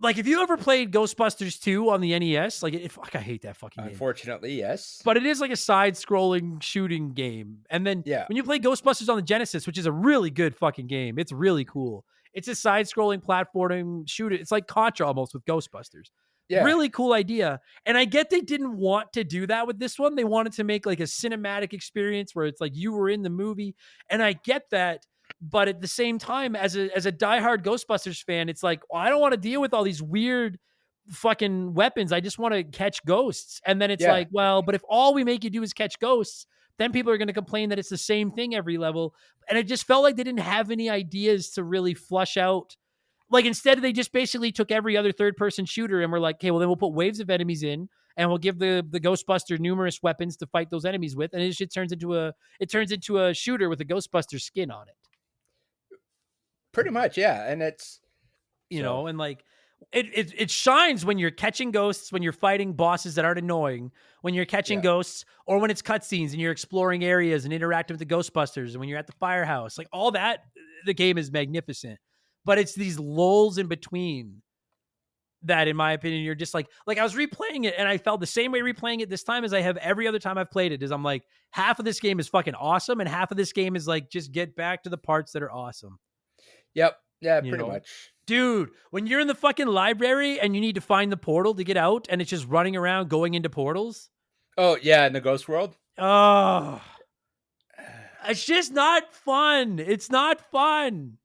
if you ever played Ghostbusters 2 on the NES, fuck, I hate that fucking game. unfortunately, yes. But it is like a side-scrolling shooting game. And then Yeah, when you play Ghostbusters on the Genesis, which is a really good fucking game, it's really cool. It's a side-scrolling platforming shooter. It's like Contra almost with Ghostbusters. yeah, Really cool idea. And I get they didn't want to do that with this one. They wanted to make like a cinematic experience where it's like you were in the movie. And I get that. But at the same time, as a diehard Ghostbusters fan, it's like, well, I don't want to deal with all these weird fucking weapons. I just want to catch ghosts. And then it's yeah. like, well, but if all we make you do is catch ghosts, then people are going to complain that it's the same thing every level. And it just felt like they didn't have any ideas to really flush out. Like instead, they just basically took every other third person shooter and were like, okay, well, then we'll put waves of enemies in and we'll give the Ghostbuster numerous weapons to fight those enemies with. And it just turns into a shooter with a Ghostbuster skin on it. Pretty much, yeah. And it's so And like it shines when you're catching ghosts, when you're fighting bosses that aren't annoying, when you're catching yeah, ghosts, or when it's cutscenes and you're exploring areas and interacting with the Ghostbusters, and when you're at the firehouse, like all that, the game is magnificent. But it's these lulls in between that, in my opinion, you're just like I was replaying it and I felt the same way replaying it this time as I have every other time I've played it. Is I'm like, half of this game is fucking awesome, and half of this game is like, just get back to the parts that are awesome. yep, yeah, You pretty know? much. Dude, when you're in the fucking library and you need to find the portal to get out and it's just running around going into portals. Oh yeah, in the Ghost World. Oh, it's just not fun. It's not fun.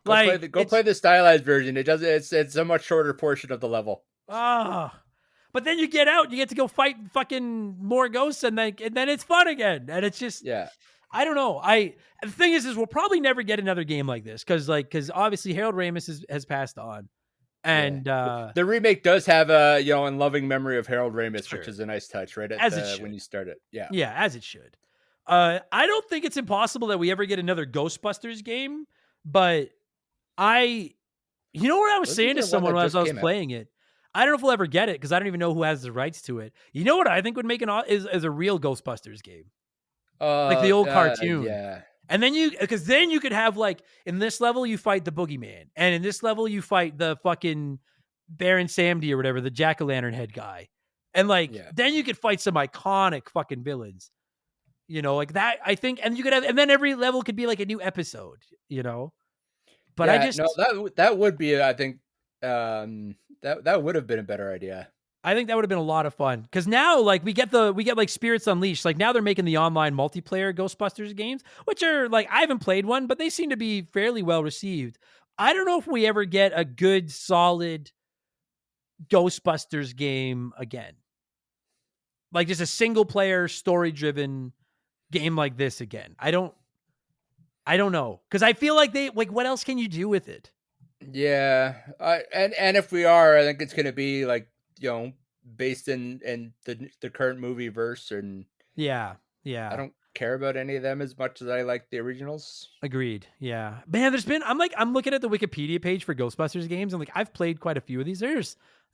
Play the stylized version. It's a much shorter portion of the level. But then you get out, you get to go fight fucking more ghosts, and then it's fun again. And it's just, Yeah, I don't know. The thing is we'll probably never get another game like this because obviously Harold Ramis has passed on, and the remake does have a in loving memory of Harold Ramis, Sure. which is a nice touch right As it should. when you start it. Yeah, yeah, as it should. I don't think it's impossible that we ever get another Ghostbusters game, but you know what I was Wasn't saying to there one someone that when just I was came out? playing it? I don't know if we'll ever get it because I don't even know who has the rights to it. You know what I think would make is a real Ghostbusters game, like the old cartoon. Yeah, And then you could have like in this level you fight the boogeyman, and in this level you fight the fucking Baron Samedi or whatever, the jack-o'-lantern head guy, and Yeah. then you could fight some iconic fucking villains, like that. I think, and you could have, and then every level could be like a new episode, But I just that would be, I think, that would have been a better idea. I think that would have been a lot of fun because now we get like Spirits Unleashed. Like now they're making the online multiplayer Ghostbusters games, which are like, I haven't played one, but they seem to be fairly well received. I don't know if we ever get a good solid Ghostbusters game again. Like just a single player story driven game like this again. I don't know. Cause I feel like what else can you do with it? Yeah. And if we are, I think it's going to be like, based in the current movie verse, and Yeah. I don't care about any of them as much as I like the originals. Agreed. Yeah. Man, I'm looking at the Wikipedia page for Ghostbusters games, and I've played quite a few of these. There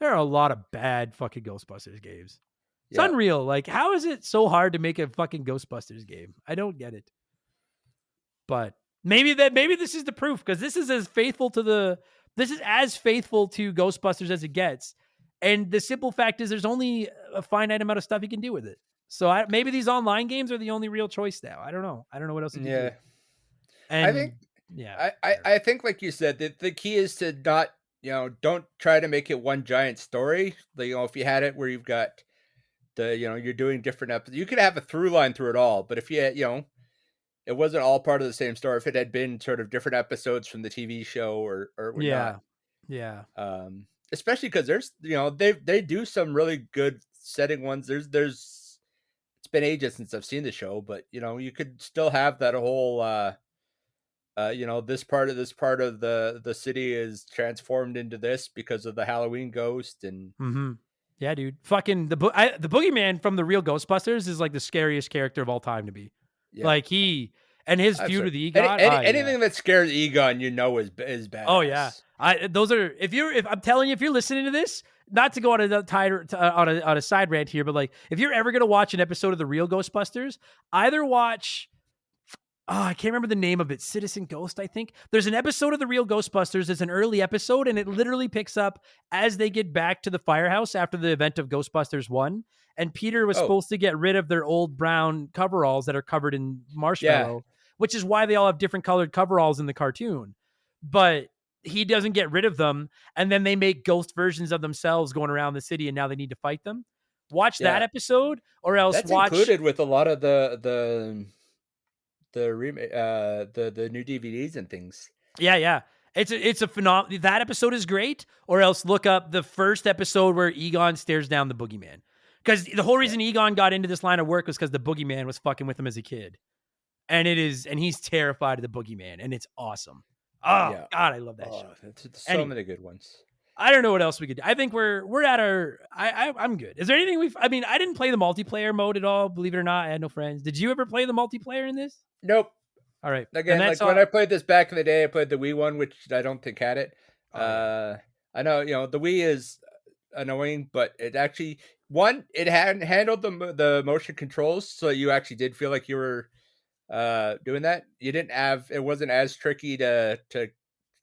are a lot of bad fucking Ghostbusters games. It's unreal. Like, how is it so hard to make a fucking Ghostbusters game? I don't get it. But maybe this is the proof, because this is as faithful to Ghostbusters as it gets. And the simple fact is there's only a finite amount of stuff you can do with it. So maybe these online games are the only real choice now. I don't know. I don't know what else you can do. And I think, like you said, that the key is to not don't try to make it one giant story. If you had it where you've got you're doing different episodes, you could have a through line through it all. But if you had, it wasn't all part of the same story. If it had been sort of different episodes from the TV show or whatnot, Yeah. especially because there's, they do some really good setting ones. There's it's been ages since I've seen the show, but you could still have that whole, this part of the city is transformed into this because of the Halloween ghost. And Mm-hmm. Yeah, dude. Fucking the boogeyman from the real Ghostbusters is like the scariest character of all time to me. yeah, Like he and his I'm feud sorry. with Egon. Anything that scares Egon, is badass. Oh yeah. Those are if I'm telling you, if you're listening to this, not to go on a side rant here, but like if you're ever gonna watch an episode of the real Ghostbusters, either watch I can't remember the name of it. Citizen Ghost, I think. There's an episode of the real Ghostbusters. It's an early episode, and it literally picks up as they get back to the firehouse after the event of Ghostbusters 1. And Peter was supposed to get rid of their old brown coveralls that are covered in marshmallow, which is why they all have different colored coveralls in the cartoon. But he doesn't get rid of them, and then they make ghost versions of themselves going around the city, and now they need to fight them. Watch that episode, or else that's watch... included with a lot of the new DVDs and things. Yeah. It's a phenomenal. That episode is great. Or else look up the first episode where Egon stares down the boogeyman. Because the whole reason Egon got into this line of work was because the boogeyman was fucking with him as a kid, and he's terrified of the boogeyman, and it's awesome. Oh God, I love that show. So many good ones. I don't know what else we could do. I think we're at our. I'm good. Is there anything I didn't play the multiplayer mode at all. Believe it or not, I had no friends. Did you ever play the multiplayer in this? Nope. All right. Again, when I played this back in the day, I played the Wii one, which I don't think had it. I know, the Wii is annoying, but it actually it hadn't handled the motion controls, so you actually did feel like you were doing that. You didn't have it wasn't as tricky to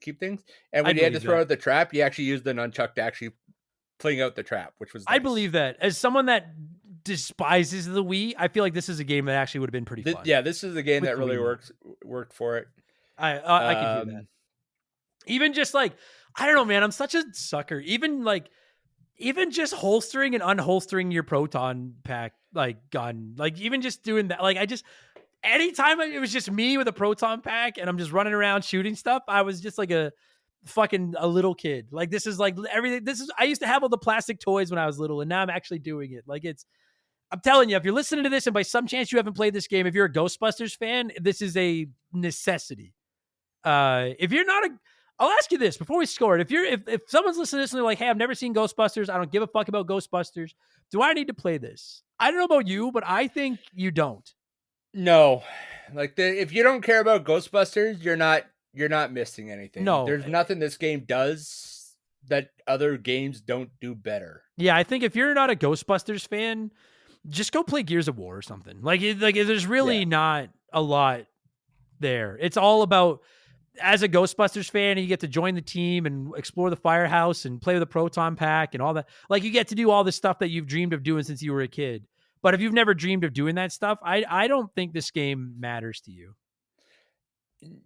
keep things, and when you had to throw out the trap, you actually used the nunchuck to actually fling out the trap, which was nice. I believe that. As someone that despises the Wii, I feel like this is a game that actually would have been pretty fun. Yeah, this is a game that really worked for it. I can hear that. Even just like, I don't know, man, I'm such a sucker. Even just holstering and unholstering your proton pack gun, even just doing that, anytime it was just me with a proton pack and I'm just running around shooting stuff, I was just like a little kid. This is like everything. I used to have all the plastic toys when I was little, and now I'm actually doing it. I'm telling you, if you're listening to this and by some chance you haven't played this game, if you're a Ghostbusters fan, this is a necessity. If you're not I'll ask you this before we score it. If someone's listening to this and they're like, hey, I've never seen Ghostbusters, I don't give a fuck about Ghostbusters, do I need to play this? I don't know about you, but I think you don't. No. If you don't care about Ghostbusters, you're not missing anything. No. There's nothing this game does that other games don't do better. Yeah, I think if you're not a Ghostbusters fan, just go play Gears of War or something. There's really not a lot there. It's all about, as a Ghostbusters fan, you get to join the team and explore the firehouse and play with a proton pack and all that. You get to do all the stuff that you've dreamed of doing since you were a kid. But if you've never dreamed of doing that stuff, I don't think this game matters to you.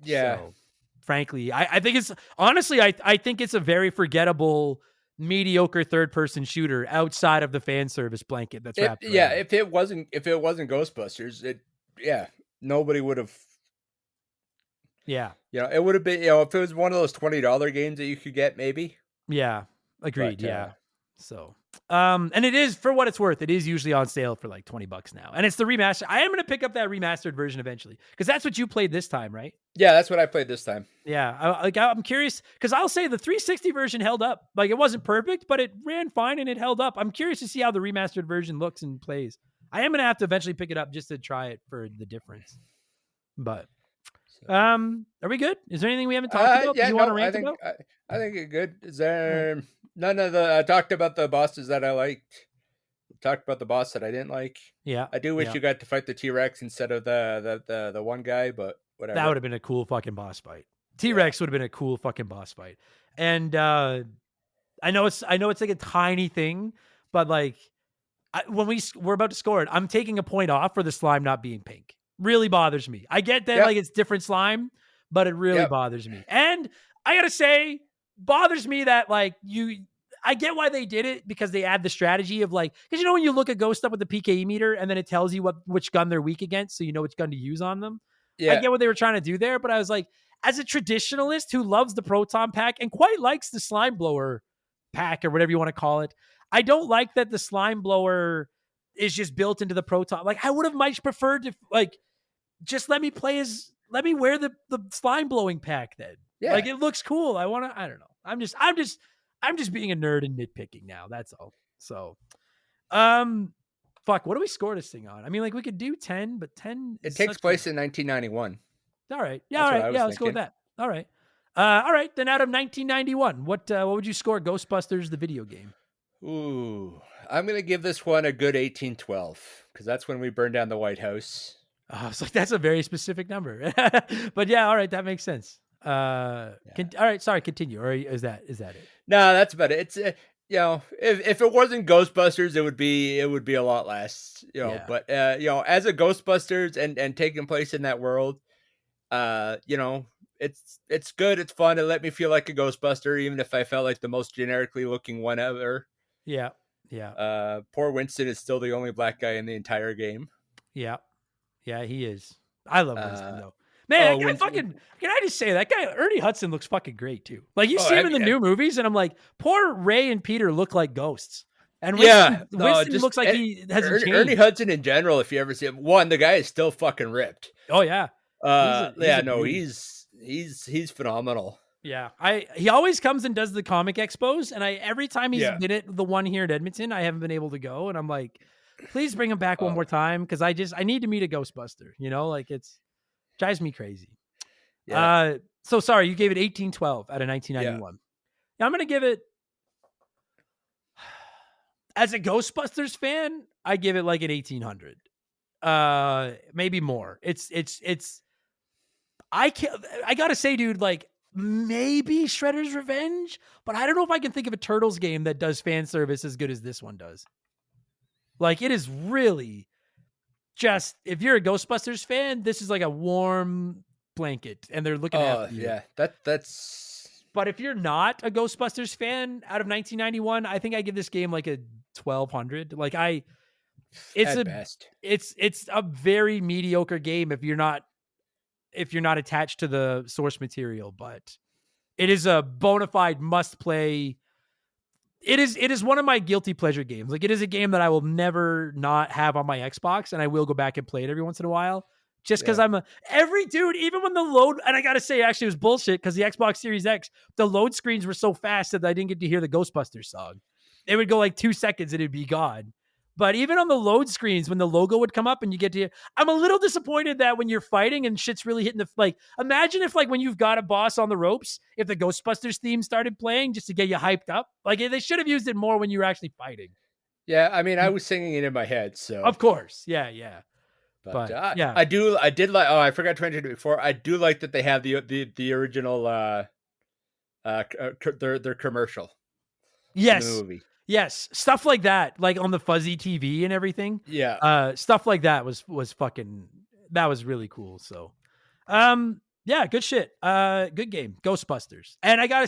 Yeah. So, frankly, I think it's honestly, I think it's a very forgettable, mediocre third-person shooter outside of the fan service blanket that's wrapped around. Yeah, if it wasn't Ghostbusters, nobody would have. Yeah. It would have been, if it was one of those $20 games that you could get, maybe. Yeah. Agreed. Yeah. So, and it is, for what it's worth, it is usually on sale for like $20 now. And it's the remaster. I am going to pick up that remastered version eventually, because that's what you played this time, right? Yeah, that's what I played this time. Yeah. I'm curious, because I'll say the 360 version held up. It wasn't perfect, but it ran fine and it held up. I'm curious to see how the remastered version looks and plays. I am going to have to eventually pick it up just to try it for the difference. But, are we good? Is there anything we haven't talked about? Yeah, you want to rant about? I think it's good. Is there none of the? I talked about the bosses that I liked. Talked about the boss that I didn't like. Yeah, I do wish you got to fight the T-Rex instead of the one guy, but whatever. That would have been a cool fucking boss fight. T-Rex would have been a cool fucking boss fight. And I know it's like a tiny thing, but when we're about to score it, I'm taking a point off for the slime not being pink. Really bothers me. I get that it's different slime, but it really bothers me. And I gotta say, bothers me that like I get why they did it because they add the strategy of like, because when you look at Ghost up with the PKE meter and then it tells you which gun they're weak against, so you know which gun to use on them. I Yeah. get what they were trying to do there, but I was like, as a traditionalist who loves the proton pack and quite likes the slime blower pack or whatever you want to call it, I don't like that the slime blower is just built into the proton. Like I would have much preferred to like just let me wear the slime blowing pack then. Yeah. Like it looks cool. I don't know. I'm just being a nerd and nitpicking now. That's all. So, fuck, what do we score this thing on? I mean, like we could do 10, but 10 It takes place in 1991. All right. Yeah, That's all what right. I was Yeah, let's go with thinking. that. All right. All right. Then out of 1991, what would you score Ghostbusters the video game? Ooh, I'm gonna give this one a good 1812 because that's when we burned down the White House. I was like, that's a very specific number. But yeah, all right, that makes sense. All right, sorry, continue. Or is that it? No, that's about it. It's if it wasn't Ghostbusters, it would be a lot less. Yeah. But as a Ghostbusters and taking place in that world, it's good. It's fun. It let me feel like a Ghostbuster, even if I felt like the most generically looking one ever. Yeah. Yeah. Poor Winston is still the only black guy in the entire game. Yeah. Yeah, he is. I love Winston though. Man, that guy can I just say that guy Ernie Hudson looks fucking great too. Like you see him in the new movies, and I'm like, poor Ray and Peter look like ghosts. And Winston looks like he hasn't changed. Ernie Hudson in general, if you ever see him, the guy is still fucking ripped. Oh yeah. He's phenomenal. Yeah, he always comes and does the comic expos, and every time he's been at the one here in Edmonton, I haven't been able to go, and I'm like, please bring him back one more time because I need to meet a Ghostbuster. Like it's drives me crazy. Yeah. So sorry, you gave it 1812 out of 1991. Yeah. I'm gonna give it as a Ghostbusters fan, I give it like an 1800. Maybe more. I gotta say, dude, like maybe Shredder's Revenge, but I don't know if I can think of a Turtles game that does fan service as good as this one does. Like it is really just, if you're a Ghostbusters fan, this is like a warm blanket and they're looking after you. Yeah, that's. But if you're not a Ghostbusters fan out of 1991, I think I give this game like a 1200. Like it's a very mediocre game if you're not attached to the source material, but it is a bona fide must play. It is one of my guilty pleasure games. Like it is a game that I will never not have on my Xbox, and I will go back and play it every once in a while. Just because I'm every dude, even when the load, and I gotta say, actually, it was bullshit because the Xbox Series X, the load screens were so fast that I didn't get to hear the Ghostbusters song. It would go like 2 seconds and it'd be gone. But even on the load screens, when the logo would come up and you get to hear, I'm a little disappointed that when you're fighting and shit's really hitting imagine if like when you've got a boss on the ropes, if the Ghostbusters theme started playing just to get you hyped up. Like they should have used it more when you were actually fighting. Yeah, I mean, I was singing it in my head, so. Of course. Yeah. But yeah, I did like. Oh, I forgot to mention it before. I do like that they have the original their commercial. Yes, in the movie. Yes, stuff like that, like on the fuzzy TV and everything. Yeah, stuff like that was fucking. That was really cool. So, yeah, good shit. Good game, Ghostbusters. And I gotta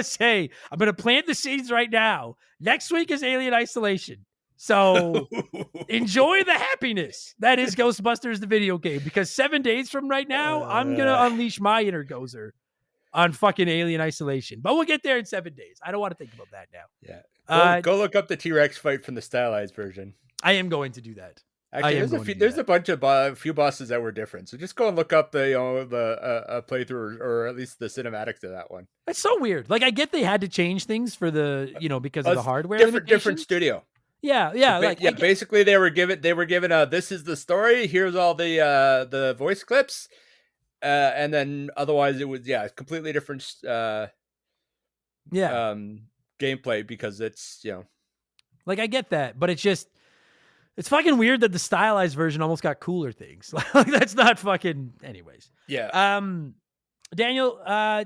say, I'm gonna plant the seeds right now. Next week is Alien Isolation. So enjoy the happiness that is Ghostbusters, the video game, because 7 days from right now, I'm going to unleash my inner Gozer on fucking Alien Isolation. But we'll get there in 7 days. I don't want to think about that now. Yeah. Go look up the T-Rex fight from the stylized version. I am going to do that. Actually, there's a few bosses that were different. So just go and look up the playthrough or at least the cinematics of that one. It's so weird. Like I get they had to change things for the, because of the hardware. Different studio. Yeah. Basically they were given this is the story. Here's all the voice clips, and then otherwise it was completely different. Gameplay because it's like I get that, but it's fucking weird that the stylized version almost got cooler things. Like that's not fucking. Anyways. Yeah. Daniel,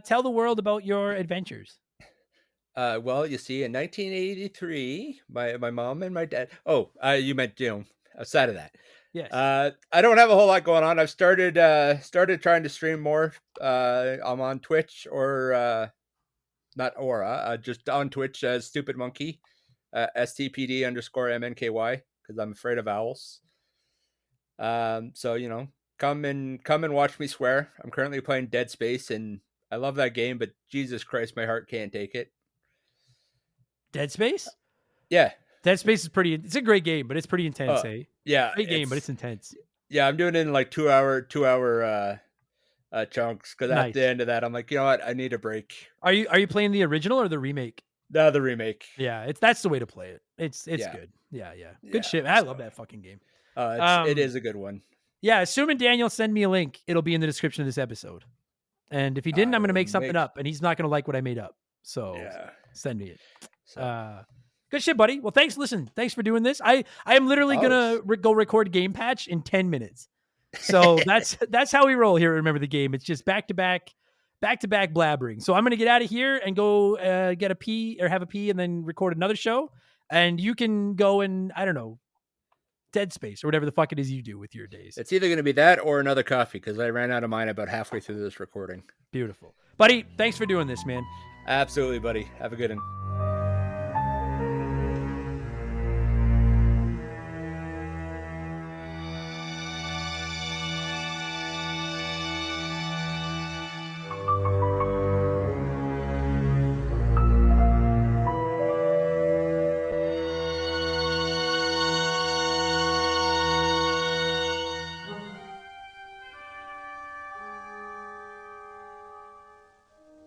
tell the world about your adventures. Well, you see, in 1983, my mom and my dad. Oh, you meant outside of that. Yes. I don't have a whole lot going on. I've started trying to stream more. I'm on Twitch or not Aura, just on Twitch as Stupid Monkey, STPD_MNKY, because I'm afraid of owls. So you know, come and watch me swear. I'm currently playing Dead Space, and I love that game, but Jesus Christ, my heart can't take it. Dead Space? Yeah. Dead Space is it's a great game, but it's pretty intense, eh? Yeah. Great game, but it's intense. Yeah, I'm doing it in like 2 hour chunks, because at the end of that, I'm like, you know what? I need a break. Are you playing the original or the remake? No, the remake. Yeah, that's the way to play it. It's good. Yeah. Good shit. I love that fucking game. It is a good one. Yeah, assuming Daniel send me a link, it'll be in the description of this episode. And if he didn't, I'm going to make something up, and he's not going to like what I made up. So send me it. So. Good shit, buddy. Well, thanks. Listen, thanks for doing this. I am literally gonna go record Game Patch in 10 minutes. So that's how we roll here. Remember the game. It's just back to back blabbering. So I'm gonna get out of here and go get a pee or have a pee and then record another show. And you can go and I don't know, Dead Space or whatever the fuck it is you do with your days. It's either gonna be that or another coffee because I ran out of mine about halfway through this recording. Beautiful, buddy. Thanks for doing this, man. Absolutely, buddy. Have a good one.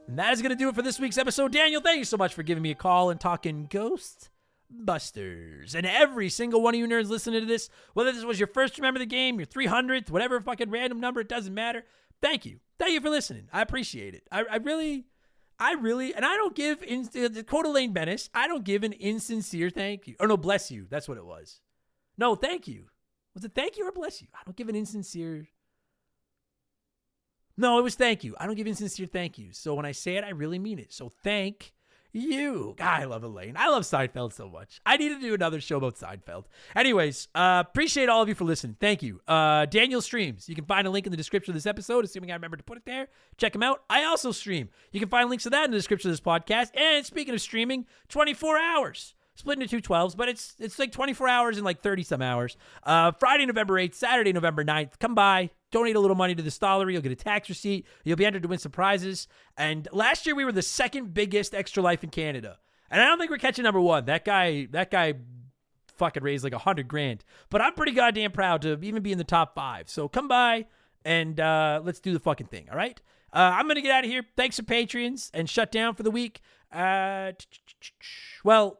And that is going to do it for this week's episode. Daniel, thank you so much for giving me a call and talking Ghostbusters. And every single one of you nerds listening to this, whether this was your first Remember the Game, your 300th, whatever fucking random number, it doesn't matter. Thank you. Thank you for listening. I appreciate it. I really, and I don't give, quote Elaine Bennis, I don't give an insincere thank you. Or no, bless you. That's what it was. No, thank you. Was it thank you or bless you? I don't give an insincere. No, it was thank you. I don't give insincere thank yous. So when I say it, I really mean it. So thank you. God, I love Elaine. I love Seinfeld so much. I need to do another show about Seinfeld. Anyways, appreciate all of you for listening. Thank you. Daniel streams. You can find a link in the description of this episode, assuming I remember to put it there. Check him out. I also stream. You can find links to that in the description of this podcast. And speaking of streaming, 24 hours. Split into 2 12s, but it's like 24 hours and like 30 some hours. Friday, November 8th, Saturday, November 9th. Come by, donate a little money to the Stollery. You'll get a tax receipt. You'll be entered to win some prizes. And last year we were the second biggest Extra Life in Canada. And I don't think we're catching number one. That guy fucking raised like $100,000. But I'm pretty goddamn proud to even be in the top 5. So come by and let's do the fucking thing. All right. I'm going to get out of here. Thanks to Patreons and shut down for the week. Well,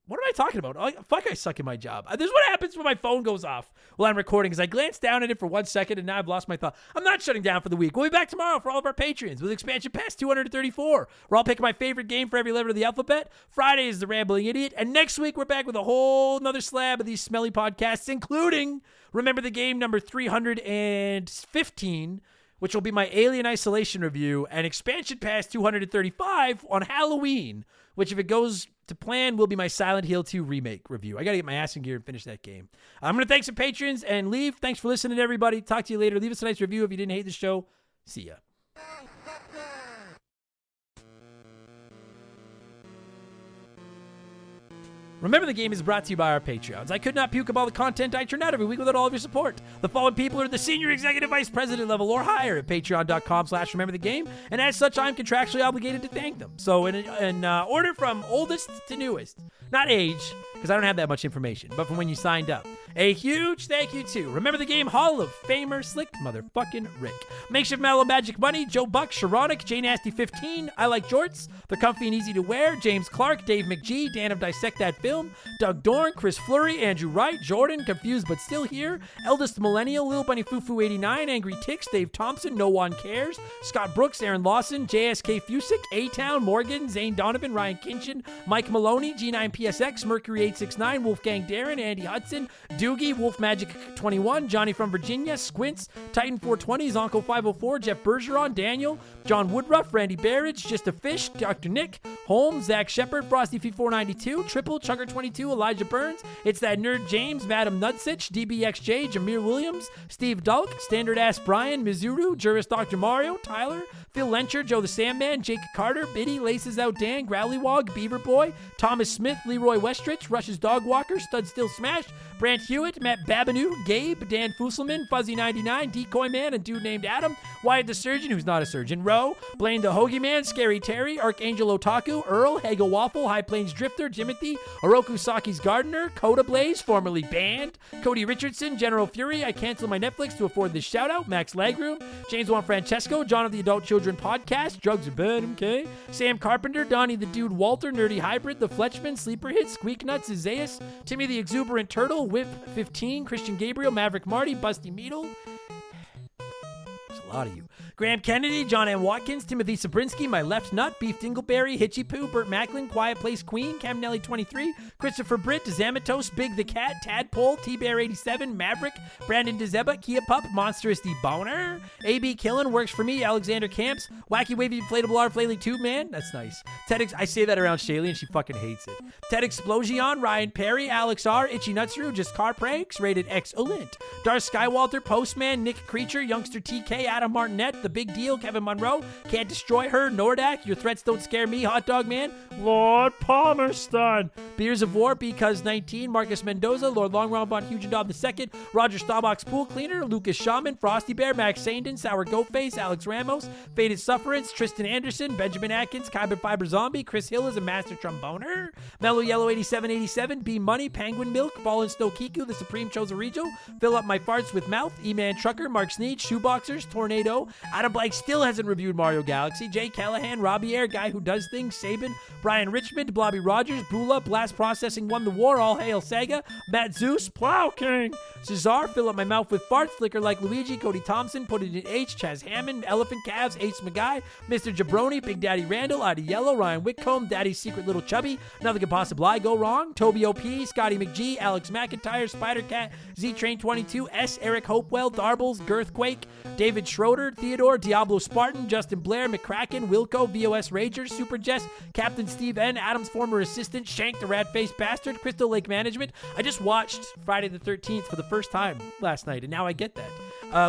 what am I talking about? Oh, fuck, I suck at my job. This is what happens when my phone goes off while I'm recording, because I glanced down at it for 1 second and now I've lost my thought. I'm not shutting down for the week. We'll be back tomorrow for all of our Patreons with Expansion Pass 234. We're all picking my favorite game for every letter of the alphabet. Friday is The Rambling Idiot. And next week, we're back with a whole nother slab of these smelly podcasts, including Remember the Game number 315, which will be my Alien Isolation review, and Expansion Pass 235 on Halloween, which, if it goes to plan, will be my Silent Hill 2 remake review. I got to get my ass in gear and finish that game. I'm going to thank some patrons and leave. Thanks for listening, everybody. Talk to you later. Leave us a nice review if you didn't hate the show. See ya. Remember the Game is brought to you by our Patreons. I could not puke up all the content I turn out every week without all of your support. The following people are the senior executive vice president level or higher at patreon.com/remember the game, and as such, I'm contractually obligated to thank them. So in order from oldest to newest, not age, because I don't have that much information, but from when you signed up. A huge thank you to Remember the Game Hall of Famer Slick Motherfucking Rick, Makeshift Mellow Magic Money, Joe Buck, Sharonic, J Nasty 15, I Like Jorts, They're Comfy and Easy to Wear, James Clark, Dave McGee, Dan of Dissect That Film, Doug Dorn, Chris Fleury, Andrew Wright, Jordan, Confused But Still Here, Eldest Millennial, Lil Bunny Fufu 89, Angry Ticks, Dave Thompson, No One Cares, Scott Brooks, Aaron Lawson, JSK Fusick, A-Town, Morgan, Zane Donovan, Ryan Kinchin, Mike Maloney, G9PSX, Mercury 869, Wolfgang Darren, Andy Hudson, Doogie, Wolf Magic 21, Johnny from Virginia, Squints, Titan 420, Zonko 504, Jeff Bergeron, Daniel, John Woodruff, Randy Barrage, Just a Fish, Dr. Nick, Holmes, Zach Shepard, Frosty F492, Triple, Chugger22, Elijah Burns, It's That Nerd James, Madam Nutsitch, DBXJ, Jameer Williams, Steve Dulk, Standard Ass Brian, Mizuru, Juris Dr. Mario, Tyler, Phil Lencher, Joe the Sandman, Jake Carter, Biddy, Laces Out Dan, Growlywog, Beaver Boy, Thomas Smith, Leroy Westrich, Rush's Dog Walker, Stud Still Smash, Brant Hewitt, Matt Babineau, Gabe, Dan Fusselman, Fuzzy99, Decoy Man, a dude named Adam, Wyatt the Surgeon, who's not a surgeon, Roe, Blaine the Hoagie Man, Scary Terry, Archangel Otaku, Earl, Hagel Waffle, High Plains Drifter, Jimothy, Oroku Saki's Gardener, Coda Blaze, formerly banned, Cody Richardson, General Fury, I canceled my Netflix to afford this shout out, Max Legroom, James Juan Francesco, John of the Adult Children Podcast, Drugs Are Bad, okay, Sam Carpenter, Donnie the Dude Walter, Nerdy Hybrid, The Fletchman, Sleeper Hit, Squeak Nuts, Isaias, Timmy the Exuberant Turtle, Whip 15, Christian Gabriel, Maverick Marty, Busty Meadle. There's a lot of you. Graham Kennedy, John M. Watkins, Timothy Sabrinsky, My Left Nut, Beef Dingleberry, Hitchy Poo, Burt Macklin, Quiet Place Queen, Cam Nelly 23, Christopher Britt, Zamatos, Big the Cat, Tadpole, T-Bear 87, Maverick, Brandon DeZeba, Kia Pup, Monstrous D. Boner, A.B. Killen, Works For Me, Alexander Camps, Wacky Wavy Inflatable R Flaley Tube Man, that's nice. I say that around Shaylee and she fucking hates it. Ted Explosion, Ryan Perry, Alex R, Itchy Nutsru, Just Car Pranks, Rated Excellent, Darth Skywalter, Postman, Nick Creature, Youngster TK, Adam Martinet, The Big Deal, Kevin Monroe, Can't Destroy Her, Nordak, Your Threats Don't Scare Me, Hot Dog Man, Lord Palmerston, Beers of War, Because 19, Marcus Mendoza, Lord Long Ron Von Hugendorf II, Roger Staubach's Pool Cleaner, Lucas Shaman, Frosty Bear, Max Sandin, Sour Goat Face, Alex Ramos, Faded Sufferance, Tristan Anderson, Benjamin Atkins, Carbon Fiber Zombie, Chris Hill is a master tromboner, Mellow Yellow 8787, B Money, Penguin Milk, Fallen Snow Kiku, The Supreme Chozo Fill Up My Farts With Mouth, E-Man Trucker, Mark Sneed, Shoeboxers, Tornado, Adam Blake still hasn't reviewed Mario Galaxy, Jay Callahan, Robbie Air, Guy Who Does Things, Sabin, Brian Richmond, Blobby Rogers, Bula, Blast Processing Won the War, All Hail Sega, Matt Zeus, Plow King, Cesar, Fill Up My Mouth With Farts, Flicker Like Luigi, Cody Thompson, Put It in H, Chaz Hammond, Elephant Calves, Ace McGuy, Mr. Jabroni, Big Daddy Randall, Ida Yellow, Ryan Whitcomb, Daddy's Secret Little Chubby, Nothing Could Possibly Go Wrong, Toby OP, Scotty McGee, Alex McIntyre, Spider Cat, Z-Train 22, S. Eric Hopewell, Darbles, Girthquake, David Schroeder, Theodore, Diablo Spartan, Justin Blair, McCracken, Wilco, VOS Rager, Super Jess, Captain Steve N, Adam's former assistant, Shank the Rat-Faced Bastard, Crystal Lake Management. I just watched Friday the 13th for the first time last night, and now I get that.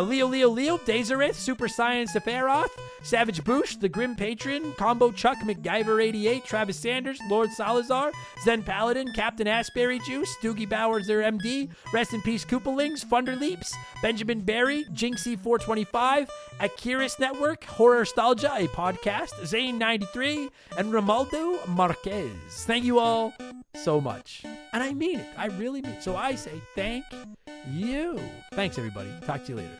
Leo, Dazerith, Super Science Sephiroth, Savage Boosh, The Grim Patron, Combo Chuck, MacGyver88, Travis Sanders, Lord Salazar, Zen Paladin, Captain Asbury Juice, Doogie Bowers, their MD, Rest in Peace Koopalings, Thunder Leaps, Benjamin Barry, Jinxie425, Akiris Network, Horror Nostalgia, a podcast, Zane93, and Romaldo Marquez. Thank you all so much. And I mean it. I really mean it. So I say thank you. Thanks, everybody. Talk to you later.